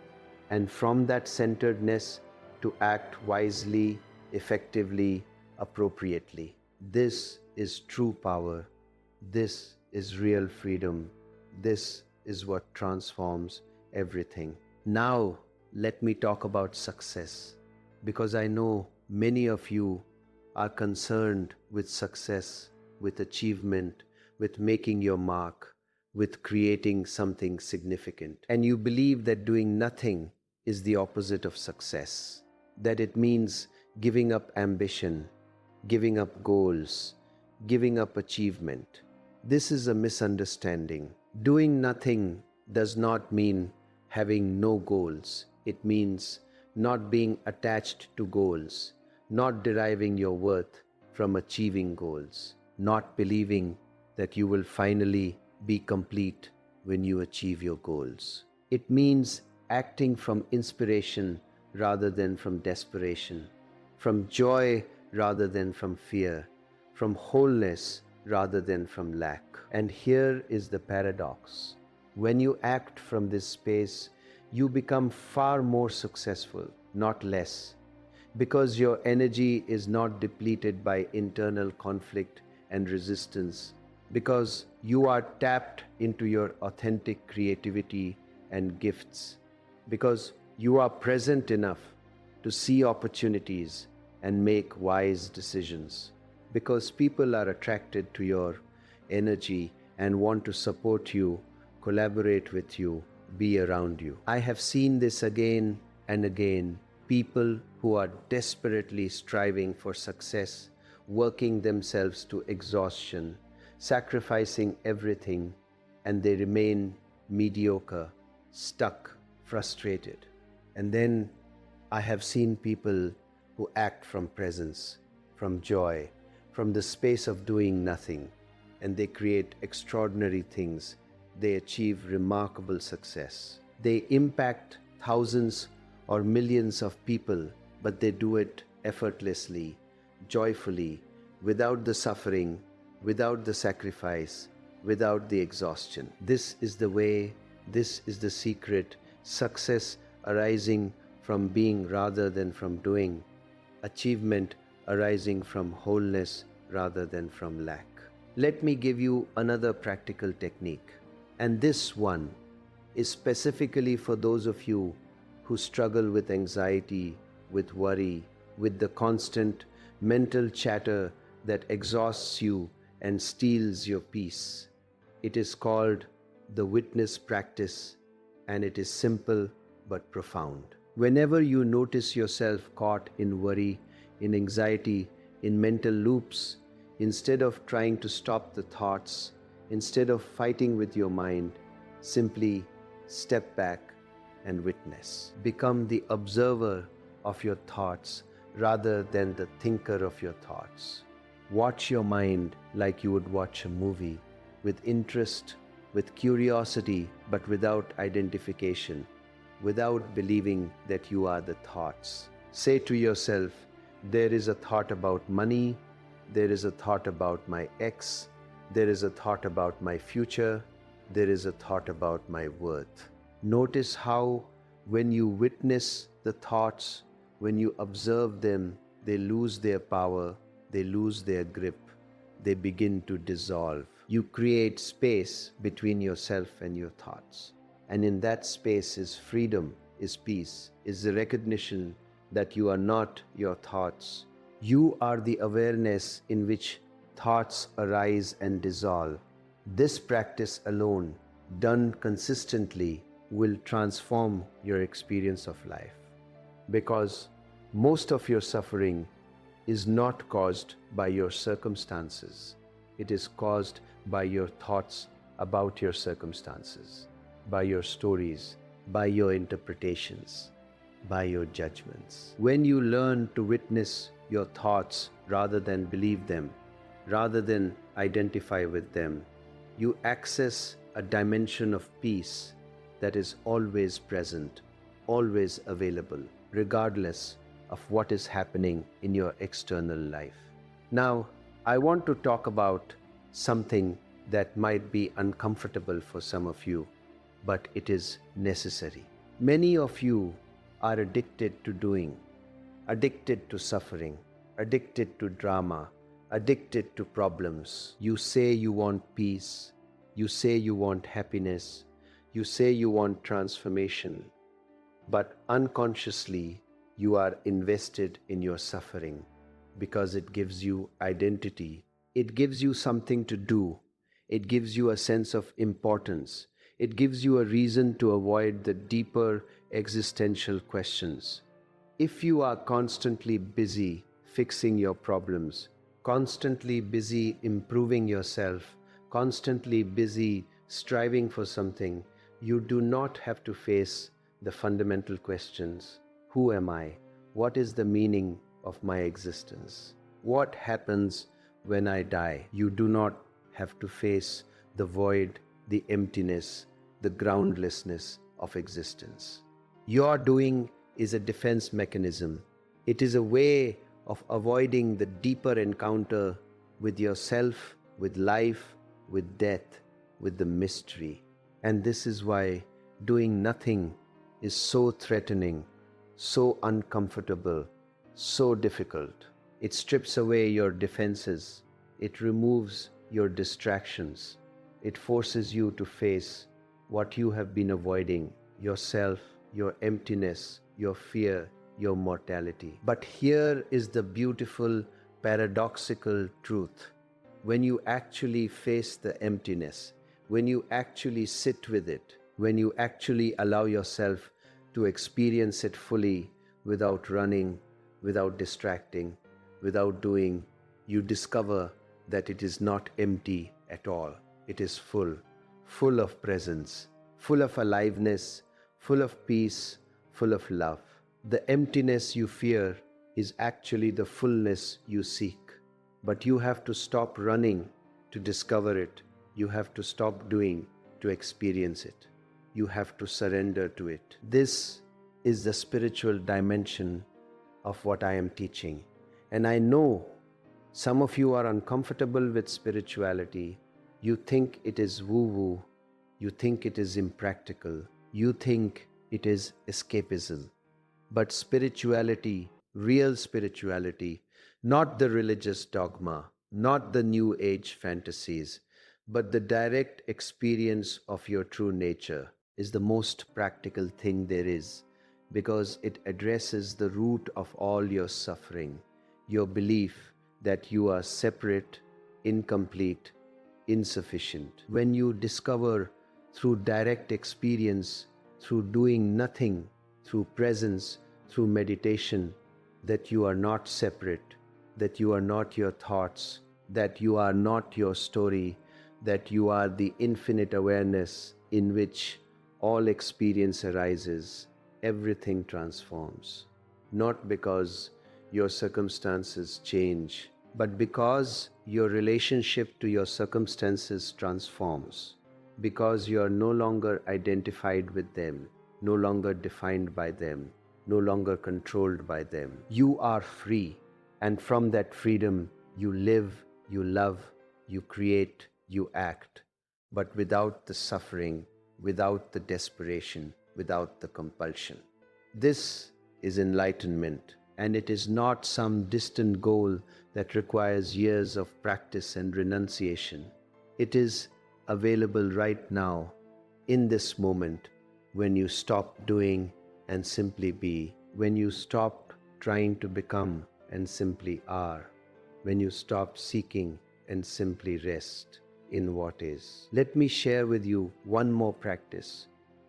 And from that centeredness to act wisely, effectively, appropriately. This is true power. This is real freedom. This is what transforms everything. Now, let me talk about success, because I know many of you are concerned with success, with achievement, with making your mark, with creating something significant. And you believe that doing nothing is the opposite of success, that it means giving up ambition, giving up goals, giving up achievement. This is a misunderstanding. Doing nothing does not mean having no goals. It means not being attached to goals, not deriving your worth from achieving goals, not believing that you will finally be complete when you achieve your goals. It means acting from inspiration rather than from desperation, from joy rather than from fear, from wholeness rather than from lack. And here is the paradox. When you act from this space, you become far more successful, not less, because your energy is not depleted by internal conflict and resistance, because you are tapped into your authentic creativity and gifts, because you are present enough to see opportunities and make wise decisions, because people are attracted to your energy and want to support you, collaborate with you, be around you. I have seen this again and again. People who are desperately striving for success, working themselves to exhaustion, sacrificing everything, and they remain mediocre, stuck, frustrated. And then I have seen people who act from presence, from joy, from the space of doing nothing, and they create extraordinary things. They achieve remarkable success. They impact thousands or millions of people, but they do it effortlessly, joyfully, without the suffering, without the sacrifice, without the exhaustion. This is the way, this is the secret. Success arising from being rather than from doing. Achievement arising from wholeness rather than from lack. Let me give you another practical technique. And this one is specifically for those of you who struggle with anxiety, with worry, with the constant mental chatter that exhausts you and steals your peace. It is called the witness practice, and it is simple but profound. Whenever you notice yourself caught in worry, in anxiety, in mental loops, instead of trying to stop the thoughts, instead of fighting with your mind, simply step back and witness. Become the observer of your thoughts rather than the thinker of your thoughts. Watch your mind like you would watch a movie, with interest, with curiosity, but without identification, without believing that you are the thoughts. Say to yourself, there is a thought about money, there is a thought about my ex, there is a thought about my future, there is a thought about my worth. Notice how when you witness the thoughts, when you observe them, they lose their power, they lose their grip, they begin to dissolve. You create space between yourself and your thoughts. And in that space is freedom, is peace, is the recognition that you are not your thoughts. You are the awareness in which thoughts arise and dissolve. This practice alone, done consistently, will transform your experience of life. Because most of your suffering is not caused by your circumstances. It is caused by your thoughts about your circumstances, by your stories, by your interpretations, by your judgments. When you learn to witness your thoughts rather than believe them, rather than identify with them, you access a dimension of peace that is always present, always available, regardless of what is happening in your external life. Now, I want to talk about something that might be uncomfortable for some of you, but it is necessary. Many of you are addicted to doing, addicted to suffering, addicted to drama, addicted to problems. You say you want peace, you say you want happiness, you say you want transformation, but unconsciously you are invested in your suffering because it gives you identity. It gives you something to do. It gives you a sense of importance. It gives you a reason to avoid the deeper existential questions. If you are constantly busy fixing your problems, constantly busy improving yourself, constantly busy striving for something, you do not have to face the fundamental questions. Who am I? What is the meaning of my existence? What happens when I die? You do not have to face the void, the emptiness, the groundlessness of existence. Your doing is a defense mechanism. It is a way of avoiding the deeper encounter with yourself, with life, with death, with the mystery. And this is why doing nothing is so threatening, so uncomfortable, so difficult. It strips away your defenses, it removes your distractions, it forces you to face what you have been avoiding: yourself, your emptiness, your fear, your mortality. But here is the beautiful, paradoxical truth. When you actually face the emptiness, when you actually sit with it, when you actually allow yourself to experience it fully without running, without distracting, without doing, you discover that it is not empty at all. It is full, full of presence, full of aliveness, full of peace, full of love. The emptiness you fear is actually the fullness you seek. But you have to stop running to discover it. You have to stop doing to experience it. You have to surrender to it. This is the spiritual dimension of what I am teaching. And I know some of you are uncomfortable with spirituality. You think it is woo-woo. You think it is impractical. You think it is escapism. But spirituality, real spirituality, not the religious dogma, not the new age fantasies, but the direct experience of your true nature, is the most practical thing there is, because it addresses the root of all your suffering, your belief that you are separate, incomplete, insufficient. When you discover through direct experience, through doing nothing, through presence, through meditation, that you are not separate, that you are not your thoughts, that you are not your story, that you are the infinite awareness in which all experience arises, everything transforms. Not because your circumstances change, but because your relationship to your circumstances transforms, because you are no longer identified with them, no longer defined by them, no longer controlled by them. You are free, and from that freedom you live, you love, you create, you act, but without the suffering, without the desperation, without the compulsion. This is enlightenment, and it is not some distant goal that requires years of practice and renunciation. It is available right now, in this moment, when you stop doing and simply be, when you stop trying to become and simply are, when you stop seeking and simply rest in what is. Let me share with you one more practice,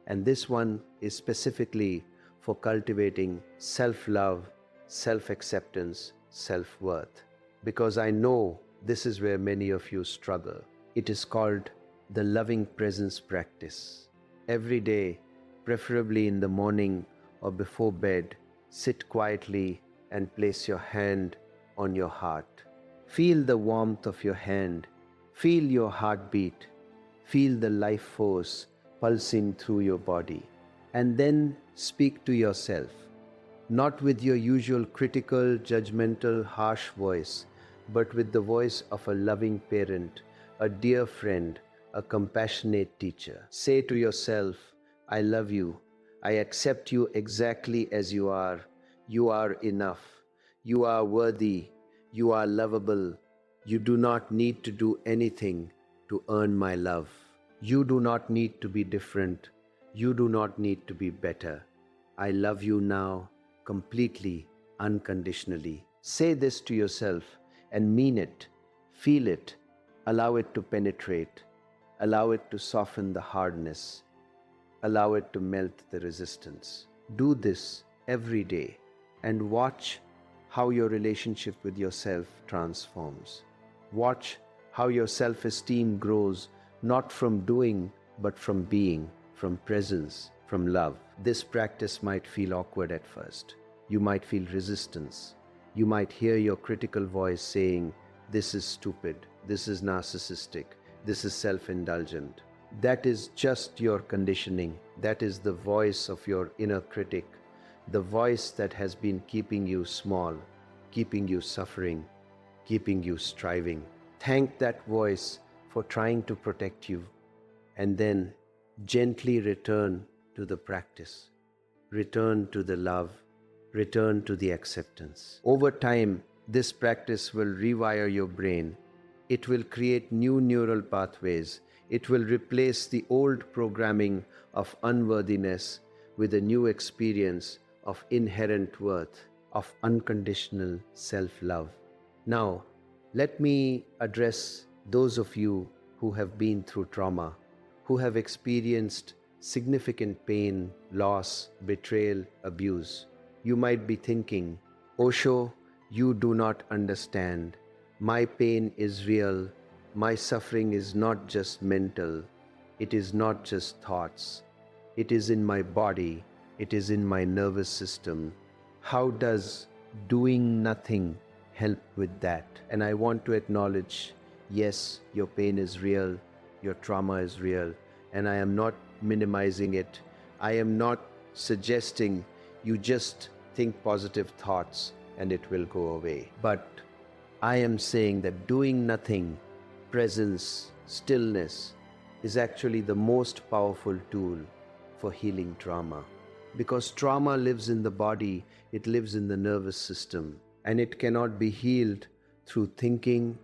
and this one is specifically for cultivating self-love, self-acceptance, self-worth, because I know this is where many of you struggle. It is called the loving presence practice. Every day, preferably in the morning or before bed, sit quietly and place your hand on your heart. Feel the warmth of your hand. Feel your heartbeat. Feel the life force pulsing through your body. And then speak to yourself, not with your usual critical, judgmental, harsh voice, but with the voice of a loving parent, a dear friend, a compassionate teacher. Say to yourself, I love you. I accept you exactly as you are. You are enough. You are worthy. You are lovable. You do not need to do anything to earn my love. You do not need to be different. You do not need to be better. I love you now, completely, unconditionally. Say this to yourself and mean it. Feel it. Allow it to penetrate. Allow it to soften the hardness. Allow it to melt the resistance. Do this every day and watch how your relationship with yourself transforms. Watch how your self-esteem grows, not from doing, but from being, from presence, from love. This practice might feel awkward at first. You might feel resistance. You might hear your critical voice saying, this is stupid, this is narcissistic, this is self-indulgent. That is just your conditioning. That is the voice of your inner critic, the voice that has been keeping you small, keeping you suffering, keeping you striving. Thank that voice for trying to protect you, and then gently return to the practice, return to the love, return to the acceptance. Over time, this practice will rewire your brain. It will create new neural pathways. It will replace the old programming of unworthiness with a new experience of inherent worth, of unconditional self-love. Now, let me address those of you who have been through trauma, who have experienced significant pain, loss, betrayal, abuse. You might be thinking, Osho, you do not understand. My pain is real. My suffering is not just mental. It is not just thoughts. It is in my body. It is in my nervous system. How does doing nothing help with that? And I want to acknowledge, yes, your pain is real. Your trauma is real. And I am not minimizing it. I am not suggesting you just think positive thoughts and it will go away. But I am saying that doing nothing, presence, stillness, is actually the most powerful tool for healing trauma. Because trauma lives in the body, it lives in the nervous system, and it cannot be healed through thinking,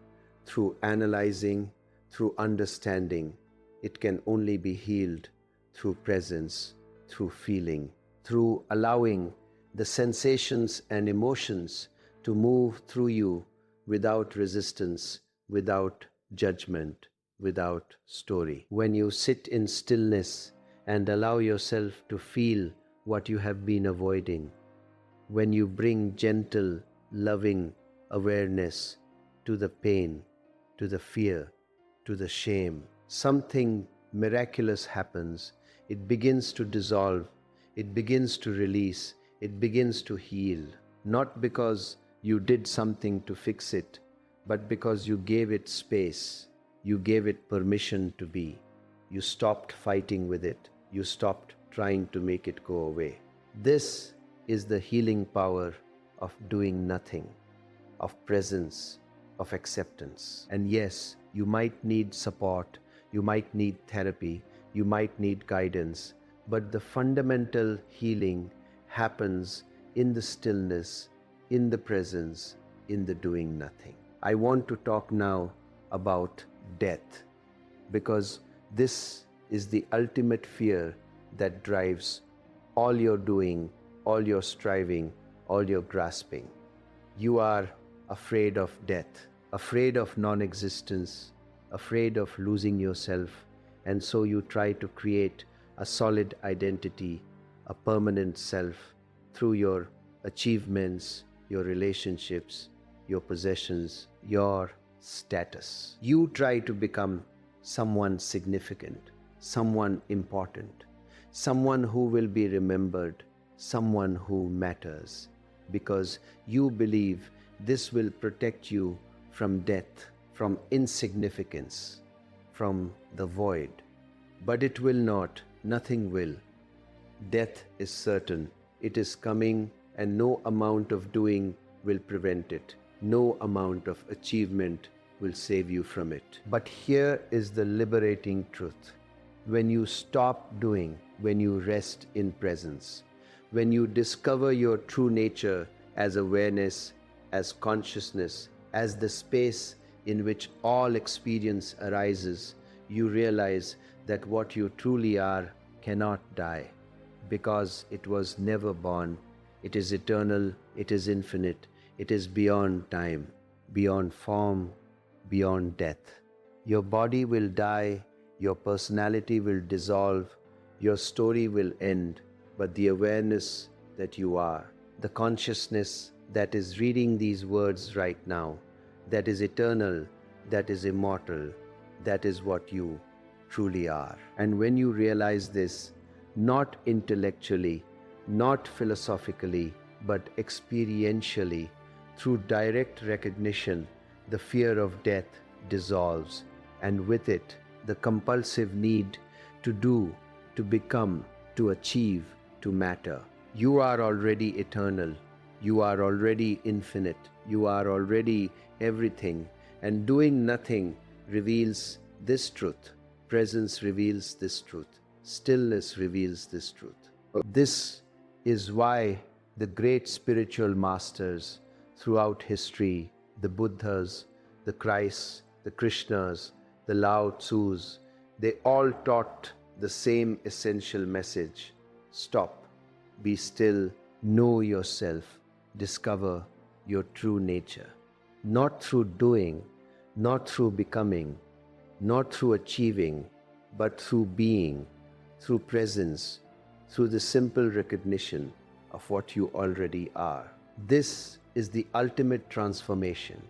through analyzing, through understanding. It can only be healed through presence, through feeling, through allowing the sensations and emotions to move through you without resistance, without judgment, without story. When you sit in stillness and allow yourself to feel what you have been avoiding, when you bring gentle, loving awareness to the pain, to the fear, to the shame, something miraculous happens. It begins to dissolve, it begins to release, it begins to heal. Not because you did something to fix it, but because you gave it space, you gave it permission to be. You stopped fighting with it, you stopped trying to make it go away. This is the healing power of doing nothing, of presence, of acceptance. And yes, you might need support, you might need therapy, you might need guidance, but the fundamental healing happens in the stillness, in the presence, in the doing nothing. I want to talk now about death, because this is the ultimate fear that drives all your doing, all your striving, all your grasping. You are afraid of death, afraid of non-existence, afraid of losing yourself, and so you try to create a solid identity, a permanent self through your achievements, your relationships, your possessions, your status. You try to become someone significant, someone important, someone who will be remembered, someone who matters, because you believe this will protect you from death, from insignificance, from the void. But it will not, nothing will. Death is certain, it is coming, and no amount of doing will prevent it. No amount of achievement will save you from it. But here is the liberating truth. When you stop doing, when you rest in presence, when you discover your true nature as awareness, as consciousness, as the space in which all experience arises, you realize that what you truly are cannot die, because it was never born. It is eternal, it is infinite, it is beyond time, beyond form, beyond death. Your body will die, your personality will dissolve, your story will end, but the awareness that you are, the consciousness that is reading these words right now, that is eternal, that is immortal, that is what you truly are. And when you realize this, not intellectually, not philosophically, but experientially, through direct recognition, the fear of death dissolves, and with it, the compulsive need to do, to become, to achieve, to matter. You are already eternal. You are already infinite. You are already everything, and doing nothing reveals this truth. Presence reveals this truth. Stillness reveals this truth. This is why the great spiritual masters throughout history, the Buddhas, the Christs, the Krishnas, the Lao Tzus, they all taught the same essential message. Stop, be still, know yourself, discover your true nature. Not through doing, not through becoming, not through achieving, but through being, through presence, through the simple recognition of what you already are. This is the ultimate transformation.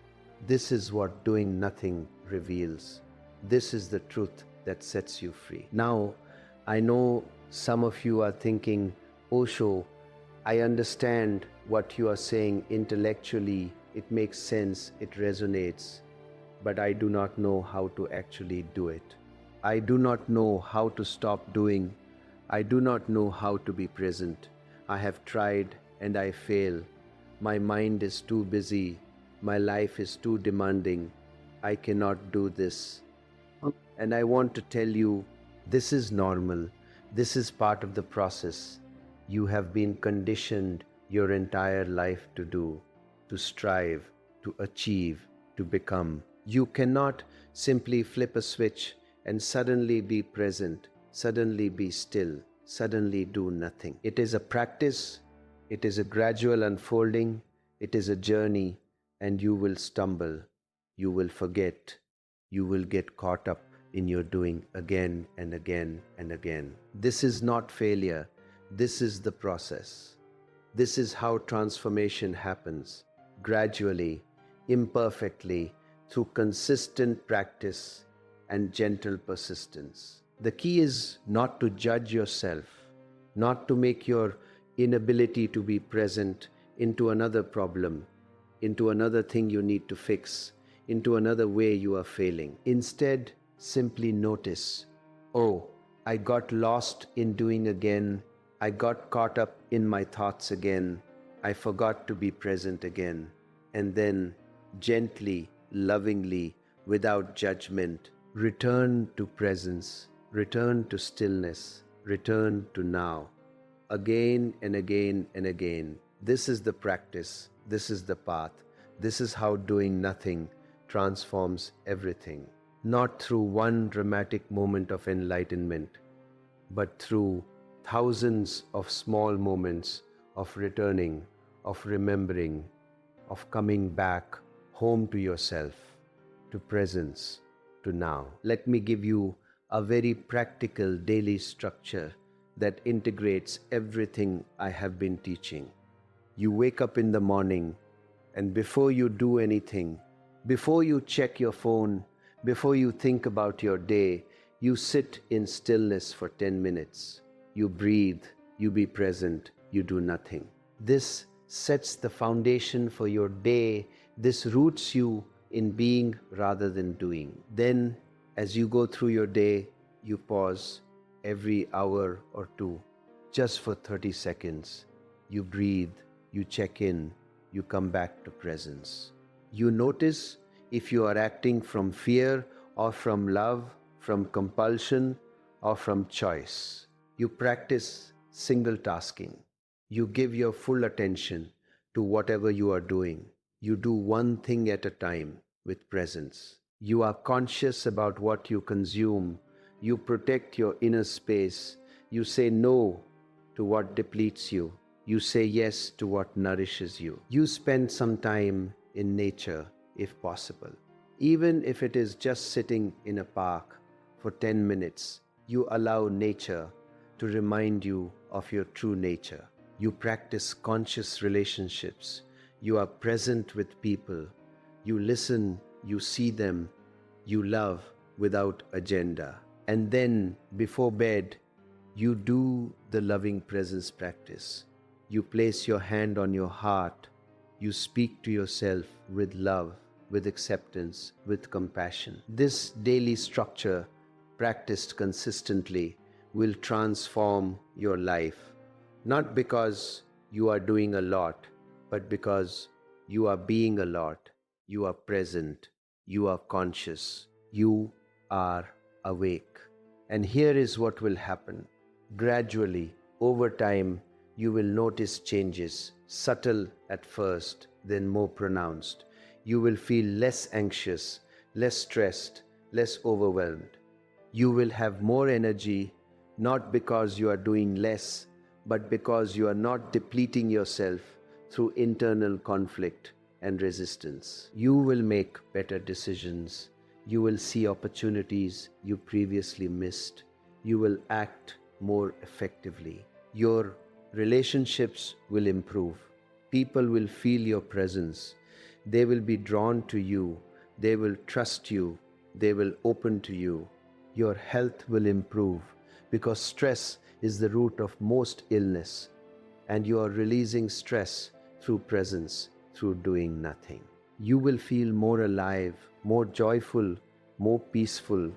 This is what doing nothing reveals. This is the truth that sets you free. Now, I know some of you are thinking, Osho, I understand what you are saying intellectually. It makes sense, it resonates, but I do not know how to actually do it. I do not know how to stop doing. I do not know how to be present. I have tried and I fail. My mind is too busy. My life is too demanding. I cannot do this. And I want to tell you, this is normal. This is part of the process. You have been conditioned your entire life to do, to strive, to achieve, to become. You cannot simply flip a switch and suddenly be present, suddenly be still, suddenly do nothing. It is a practice, it is a gradual unfolding, it is a journey, and you will stumble, you will forget, you will get caught up in your doing again and again and again. This is not failure, this is the process. This is how transformation happens, gradually, imperfectly, through consistent practice and gentle persistence. The key is not to judge yourself, not to make your inability to be present into another problem, into another thing you need to fix, into another way you are failing. Instead, simply notice, oh, I got lost in doing again. I got caught up in my thoughts again. I forgot to be present again. And then gently, lovingly, without judgment, return to presence, return to stillness, return to now. Again and again and again. This is the practice. This is the path. This is how doing nothing transforms everything. Not through one dramatic moment of enlightenment, but through thousands of small moments of returning, of remembering, of coming back home to yourself, to presence, to now. Let me give you a very practical daily structure that integrates everything I have been teaching. You wake up in the morning, and before you do anything, before you check your phone, before you think about your day, you sit in stillness for 10 minutes. You breathe, you be present, you do nothing. This sets the foundation for your day. This roots you in being rather than doing. Then, as you go through your day, you pause every hour or two, just for 30 seconds. You breathe, you check in, you come back to presence. You notice if you are acting from fear or from love, from compulsion or from choice. You practice single tasking. You give your full attention to whatever you are doing. You do one thing at a time with presence. You are conscious about what you consume. You protect your inner space. You say no to what depletes you. You say yes to what nourishes you. You spend some time in nature if possible. Even if it is just sitting in a park for 10 minutes, you allow nature to remind you of your true nature. You practice conscious relationships. You are present with people. You listen, you see them, you love without agenda. And then, before bed, you do the loving presence practice. You place your hand on your heart. You speak to yourself with love, with acceptance, with compassion. This daily structure, practiced consistently, will transform your life. Not because you are doing a lot, but because You are being a lot. You are present. You are conscious. You are awake. And here is what will happen. Gradually, over time, you will notice changes, subtle at first, then more pronounced. You will feel less anxious, less stressed, less overwhelmed. You will have more energy, not because you are doing less, but because you are not depleting yourself through internal conflict and resistance. You will make better decisions. You will see opportunities you previously missed. You will act more effectively. Your relationships will improve. People will feel your presence. They will be drawn to you. They will trust you. They will open to you. Your health will improve because stress is the root of most illness, and you are releasing stress through presence, through doing nothing. You will feel more alive, more joyful, more peaceful,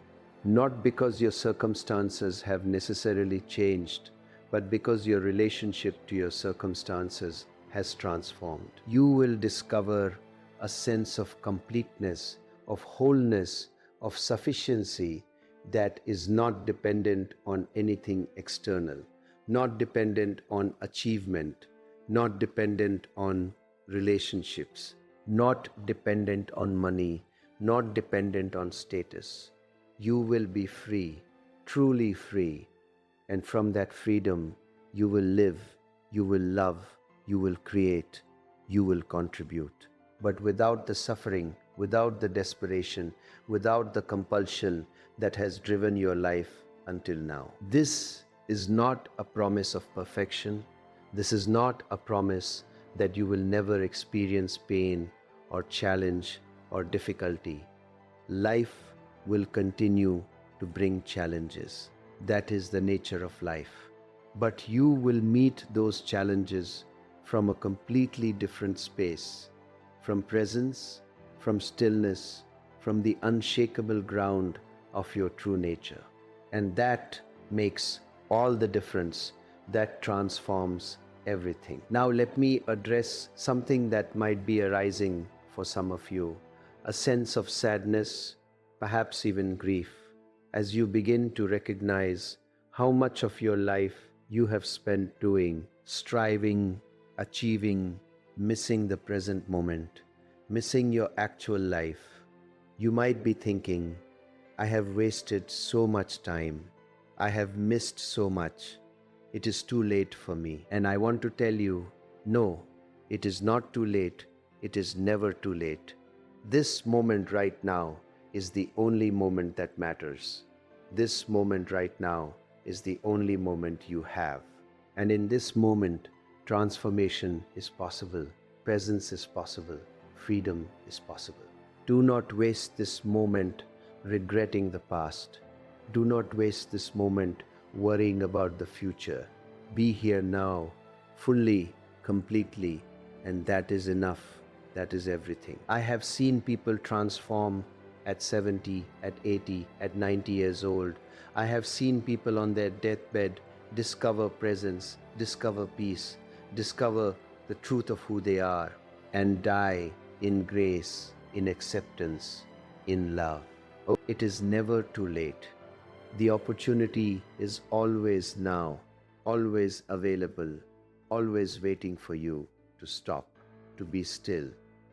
not because your circumstances have necessarily changed, but because your relationship to your circumstances has transformed. You will discover a sense of completeness, of wholeness, of sufficiency that is not dependent on anything external, not dependent on achievement, not dependent on relationships, not dependent on money, not dependent on status. You will be free, truly free, and from that freedom, you will live, you will love, you will create, you will contribute. But without the suffering, without the desperation, without the compulsion that has driven your life until now. This is not a promise of perfection. This is not a promise that you will never experience pain or challenge or difficulty. Life will continue to bring challenges. That is the nature of life. But you will meet those challenges from a completely different space, from presence, from stillness, from the unshakable ground of your true nature. And that makes all the difference. That transforms everything. Now let me address something that might be arising for some of you, a sense of sadness, perhaps even grief, as you begin to recognize how much of your life you have spent doing, striving, achieving, missing the present moment, missing your actual life. You might be thinking, I have wasted so much time. I have missed so much. It is too late for me. And I want to tell you, no, it is not too late. It is never too late. This moment right now is the only moment that matters. This moment right now is the only moment you have. And in this moment, transformation is possible. Presence is possible. Freedom is possible. Do not waste this moment regretting the past. Do not waste this moment worrying about the future. Be here now, fully, completely, and that is enough. That is everything. I have seen people transform at 70, at 80, at 90 years old. I have seen people on their deathbed discover presence, discover peace, discover the truth of who they are, and die in grace, in acceptance, in love. Oh, it is never too late. The opportunity is always now, always available, always waiting for you to stop, to be still,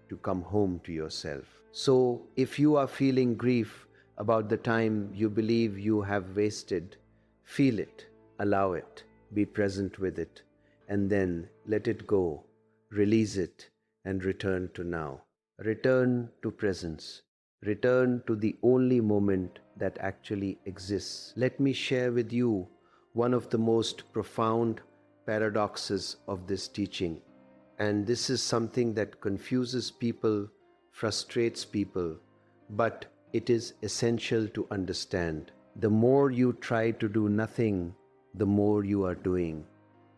to come home to yourself. So, if you are feeling grief about the time you believe you have wasted, feel it, allow it, be present with it, and then let it go, release it, and return to now. Return to presence. Return to the only moment that actually exists. Let me share with you one of the most profound paradoxes of this teaching. And this is something that confuses people, frustrates people, but it is essential to understand. The more you try to do nothing, the more you are doing.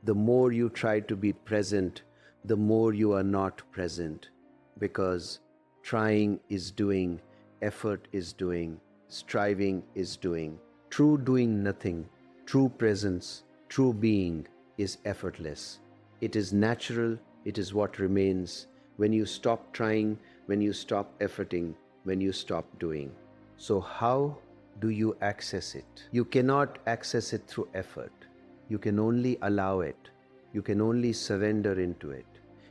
The more you try to be present, the more you are not present. Because trying is doing, effort is doing, striving is doing. True doing nothing, true presence, true being is effortless. It is natural, it is what remains, when you stop trying, when you stop efforting, when you stop doing. So how do you access it? You cannot access it through effort. You can only allow it. You can only surrender into it.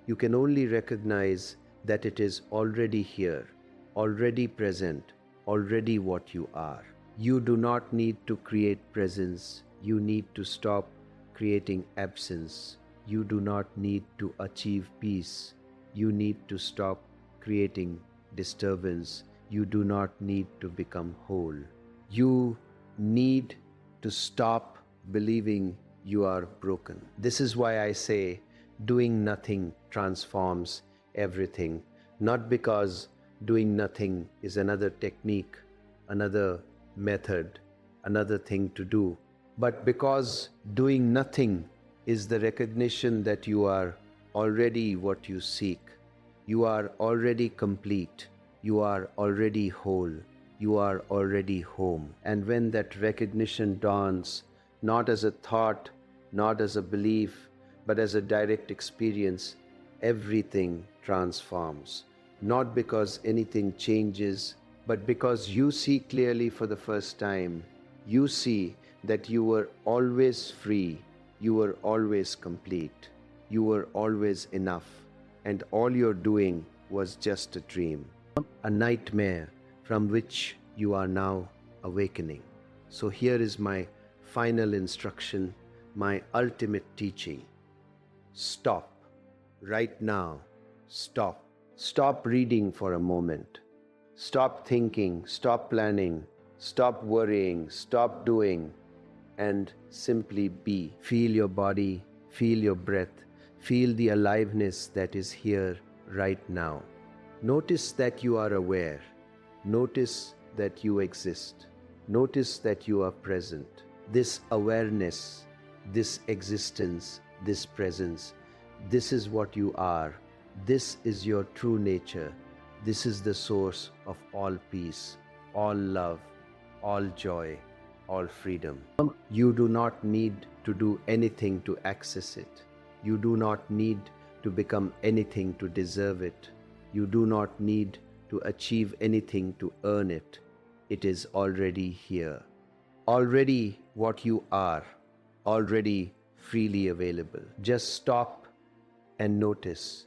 You can only recognize that it is already here, already present, already what you are. You do not need to create presence. You need to stop creating absence. You do not need to achieve peace. You need to stop creating disturbance. You do not need to become whole. You need to stop believing you are broken. This is why I say doing nothing transforms everything. Not because doing nothing is another technique, another method, another thing to do, but because doing nothing is the recognition that you are already what you seek. You are already complete. You are already whole. You are already home. And when that recognition dawns, not as a thought, not as a belief, but as a direct experience, everything transforms. Not because anything changes, but because you see clearly for the first time. You see that you were always free, you were always complete, you were always enough, and all you're doing was just a dream, a nightmare from which you are now awakening. So here is my final instruction, my ultimate teaching. Stop. Right now. Stop. Stop reading for a moment. Stop thinking, stop planning, stop worrying, stop doing, and simply be. Feel your body, feel your breath, feel the aliveness that is here right now. Notice that you are aware. Notice that you exist. Notice that you are present. This awareness, this existence, this presence, this is what you are. This is your true nature. This is the source of all peace, all love, all joy, all freedom. You do not need to do anything to access it. You do not need to become anything to deserve it. You do not need to achieve anything to earn it. It is already here. Already what you are, already freely available. Just stop and notice.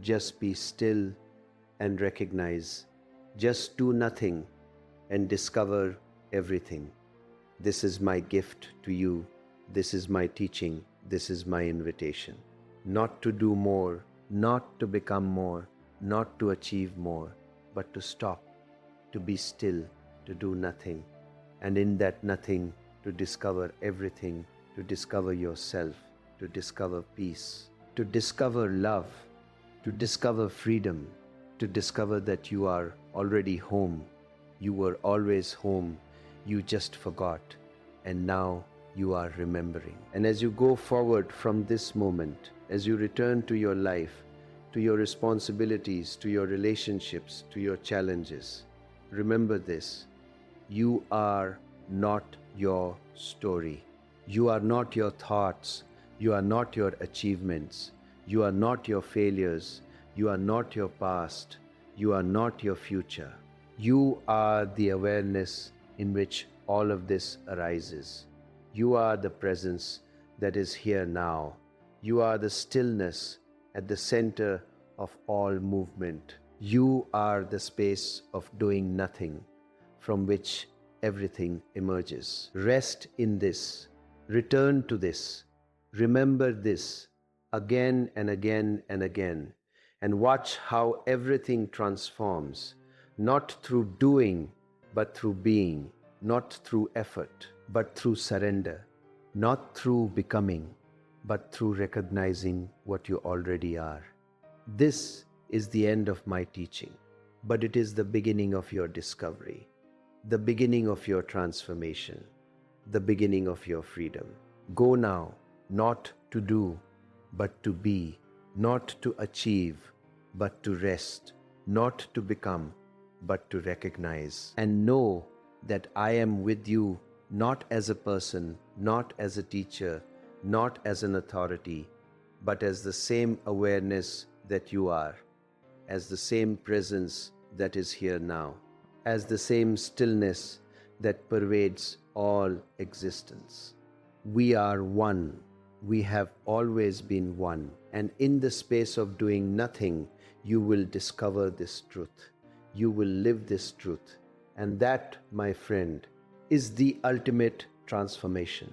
Just be still and recognize. Just do nothing and discover everything. This is my gift to you. This is my teaching. This is my invitation. Not to do more, not to become more, not to achieve more, but to stop, to be still, to do nothing. And in that nothing, to discover everything, to discover yourself, to discover peace, to discover love, to discover freedom, to discover that you are already home. You were always home. You just forgot. And now you are remembering. And as you go forward from this moment, as you return to your life, to your responsibilities, to your relationships, to your challenges, remember this. You are not your story. You are not your thoughts. You are not your achievements. You are not your failures. You are not your past. You are not your future. You are the awareness in which all of this arises. You are the presence that is here now. You are the stillness at the center of all movement. You are the space of doing nothing from which everything emerges. Rest in this. Return to this. Remember this again and again and again, and watch how everything transforms, not through doing, but through being, not through effort, but through surrender, not through becoming, but through recognizing what you already are. This is the end of my teaching, but it is the beginning of your discovery, the beginning of your transformation, the beginning of your freedom. Go now, not to do, but to be, not to achieve, but to rest, not to become, but to recognize. And know that I am with you, not as a person, not as a teacher, not as an authority, but as the same awareness that you are. as the same presence that is here now, as the same stillness that pervades all existence. We are one. We have always been one. And in the space of doing nothing, you will discover this truth. You will live this truth. And that, my friend, is the ultimate transformation.